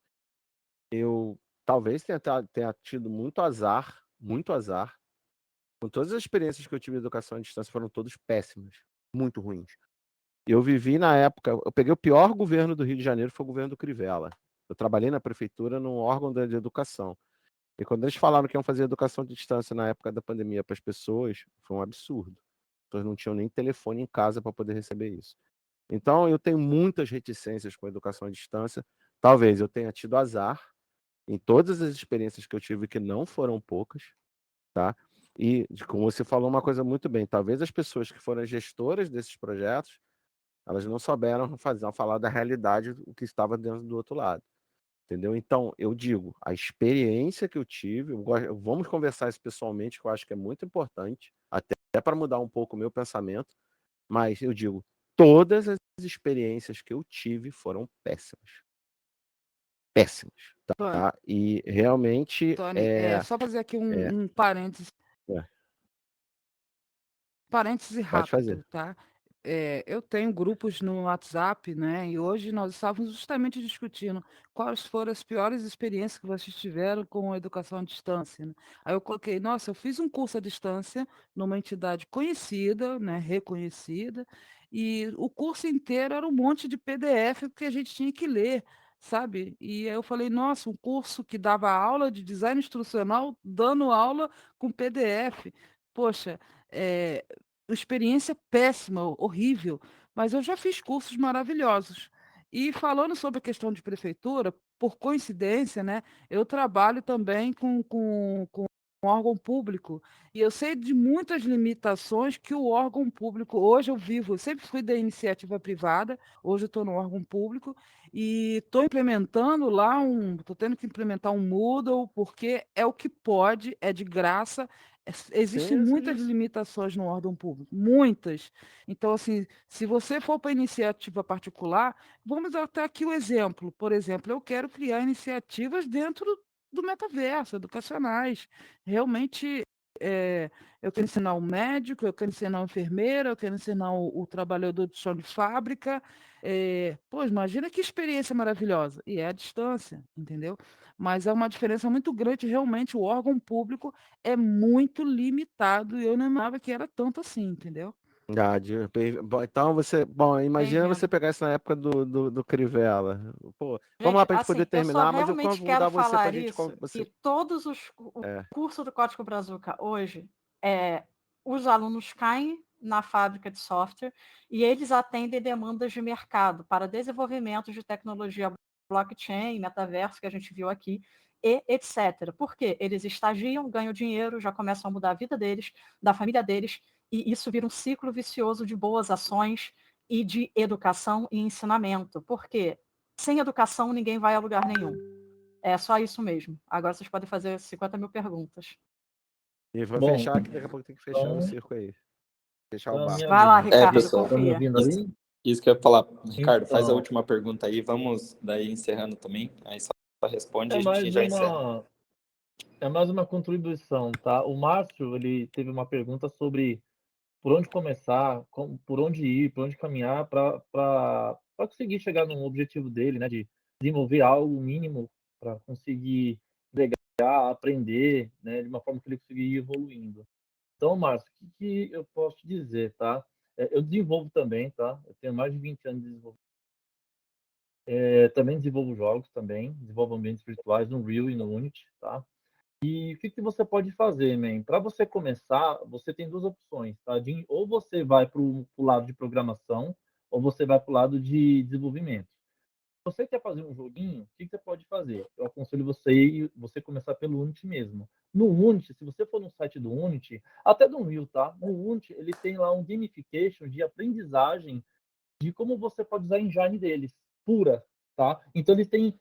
Eu talvez tenha tido muito azar. Com todas as experiências que eu tive de educação à distância foram todas péssimas, muito ruins. Eu vivi na época, eu peguei o pior governo do Rio de Janeiro, foi o governo do Crivella. Eu trabalhei na prefeitura num órgão de educação. E quando eles falaram que iam fazer educação de distância na época da pandemia para as pessoas, foi um absurdo. As pessoas não tinham nem telefone em casa para poder receber isso. Então, eu tenho muitas reticências com a educação à distância. Talvez eu tenha tido azar em todas as experiências que eu tive, que não foram poucas, tá? E, como você falou uma coisa muito bem, talvez as pessoas que foram gestoras desses projetos, elas não souberam falar da realidade do que estava dentro do outro lado. Entendeu? Então, eu digo, a experiência que eu tive, vamos conversar isso pessoalmente, que eu acho que é muito importante, até para mudar um pouco o meu pensamento, mas eu digo, todas as experiências que eu tive foram péssimas. Péssimas, Tony, tá? E realmente só fazer aqui é, um parênteses é, parêntese pode fazer. rápido, tá? Eu tenho grupos no WhatsApp, né? E hoje nós estávamos justamente discutindo quais foram as piores experiências que vocês tiveram com a educação à distância, né? Aí eu coloquei, nossa, eu fiz um curso à distância numa entidade conhecida, né? Reconhecida, e o curso inteiro era um monte de PDF que a gente tinha que ler, sabe? E aí eu falei, nossa, um curso que dava aula de design instrucional, dando aula com PDF. Poxa, é, experiência péssima, horrível, mas eu já fiz cursos maravilhosos. E falando sobre a questão de prefeitura, por coincidência, né, eu trabalho também com órgão público, e eu sei de muitas limitações que o órgão público, hoje eu vivo, eu sempre fui da iniciativa privada, hoje eu estou no órgão público, e estou implementando lá estou tendo que implementar um Moodle, porque é o que pode, é de graça, Sim, existem eu sei muitas disso. limitações no órgão público, muitas. Então, assim, se você for para iniciativa particular, vamos dar até aqui o exemplo. Por exemplo, eu quero criar iniciativas dentro do metaverso, educacionais. Realmente, eu quero ensinar o médico, eu quero ensinar o enfermeiro, eu quero ensinar o trabalhador de chão de fábrica. Pô, imagina que experiência maravilhosa. E é à distância, entendeu? Mas é uma diferença muito grande, realmente, o órgão público é muito limitado e eu não imaginava que era tanto assim, entendeu? Bom, então Bem imagina você vendo. pegar isso na época do Crivella. Pô, vamos lá Gente, para a gente poder assim, eu só terminar, mas eu realmente quero convidar você para a falar gente. isso, Você, que o é, curso do Código Brazuca hoje, os alunos caem na fábrica de software e eles atendem demandas de mercado para desenvolvimento de tecnologia blockchain, metaverso, que a gente viu aqui, e etc. Por quê? Eles estagiam, ganham dinheiro, já começam a mudar a vida deles, da família deles, e isso vira um ciclo vicioso de boas ações e de educação e ensinamento. Por quê? Sem educação, ninguém vai a lugar nenhum. É só isso mesmo. Agora vocês podem fazer 50 mil perguntas. e vou Bom, fechar, que daqui a pouco tem que fechar o então, circo aí. Fechar o a bar. minha Vai lá, vida. Ricardo, Pessoal, Estão me confia. ouvindo aí? isso que eu ia falar. Ricardo, faz a Então, última pergunta aí, vamos daí encerrando também. Aí só responde é e a gente mais já encerra. uma, é mais uma contribuição, tá? O Márcio, ele teve uma pergunta sobre por onde começar, por onde ir, por onde caminhar para conseguir chegar no objetivo dele, né? De desenvolver algo mínimo para conseguir entregar, aprender, né? De uma forma que ele conseguir ir evoluindo. Então, Márcio, o que eu posso te dizer, tá? Eu desenvolvo também, tá? Eu tenho mais de 20 anos de desenvolvimento. Também desenvolvo jogos também, desenvolvo ambientes virtuais no Unreal e no Unity, tá? E o que você pode fazer, man? Para você começar, você tem duas opções, tá? Ou você vai para o lado de programação, ou você vai para o lado de desenvolvimento. Se você quer fazer um joguinho, o que você pode fazer? Eu aconselho você começar pelo Unity mesmo. No Unity, se você for no site do Unity, até do Unreal, tá? No Unity, ele tem lá um gamification de aprendizagem de como você pode usar a engine deles, pura, tá? Então, eles têm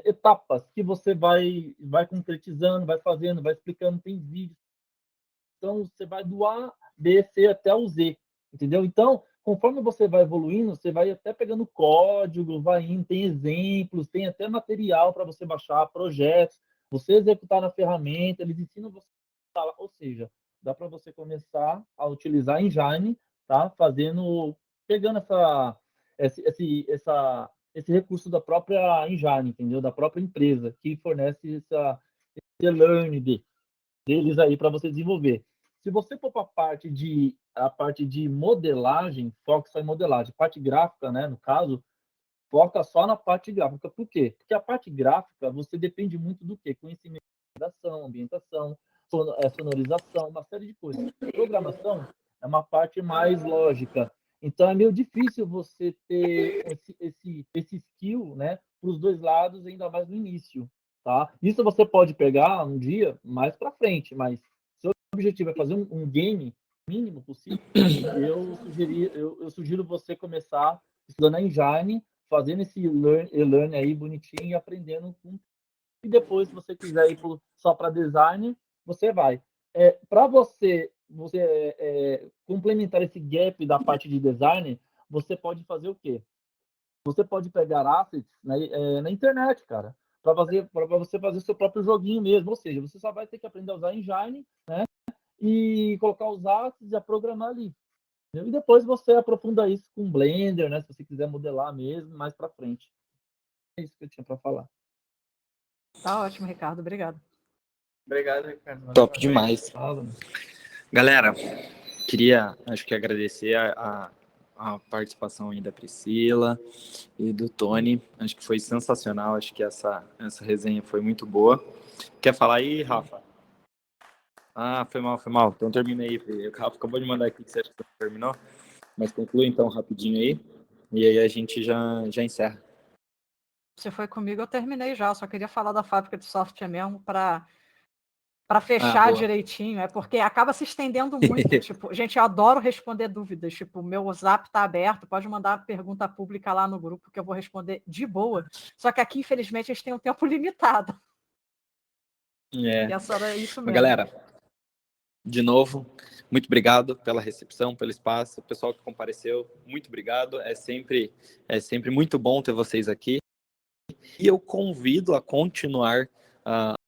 etapas que você vai concretizando, vai fazendo, vai explicando, tem vídeos. Então, você vai do A, B, C até o Z, entendeu? Então, conforme você vai evoluindo, você vai até pegando código, vai indo, tem exemplos, tem até material para você baixar, projetos, você executar na ferramenta, eles ensinam você a instalar, ou seja, dá para você começar a utilizar a engine, tá? Pegando esse recurso da própria engine, entendeu? Da própria empresa que fornece esse learning deles aí para você desenvolver. Se você for para a parte de modelagem, foca só em modelagem. Parte gráfica, né, no caso, foca só na parte gráfica. Por quê? Porque a parte gráfica, você depende muito do quê? Conhecimento de ambientação, sonorização, uma série de coisas. Programação é uma parte mais lógica. Então, é meio difícil você ter esse skill, né, para os dois lados, ainda mais no início. Tá? Isso você pode pegar um dia mais para frente, mas se o objetivo é fazer um game mínimo possível, eu sugiro você começar estudando a engine, fazendo esse e-learn aí bonitinho e aprendendo. E depois, se você quiser ir só para design, você vai. Para você complementar esse gap da parte de design, você pode fazer o quê? Você pode pegar assets na internet, cara, para você fazer seu próprio joguinho mesmo. Ou seja, você só vai ter que aprender a usar a engine, né? E colocar os assets e a programar ali. Entendeu? E depois você aprofunda isso com Blender, né? Se você quiser modelar mesmo, mais para frente. É isso que eu tinha para falar. Tá ótimo, Ricardo. Obrigado. Obrigado, Ricardo. Top demais. Fala. Galera, queria, acho que agradecer a participação aí da Priscila e do Tony. Acho que foi sensacional. Acho que essa resenha foi muito boa. Quer falar aí, Rafa? Ah, foi mal. Então termina aí. O Rafa acabou de mandar aqui que você acha que terminou. Mas conclui então rapidinho aí. E aí a gente já encerra. Se foi comigo, eu terminei já. Eu só queria falar da fábrica de software mesmo para fechar direitinho. É porque acaba se estendendo muito. Tipo, gente, eu adoro responder dúvidas. Tipo, meu Zap tá aberto. Pode mandar pergunta pública lá no grupo que eu vou responder de boa. Só que aqui, infelizmente, a gente tem um tempo limitado. E essa era isso mesmo. Galera, de novo, muito obrigado pela recepção, pelo espaço, o pessoal que compareceu, muito obrigado. É sempre muito bom ter vocês aqui. E eu convido a continuar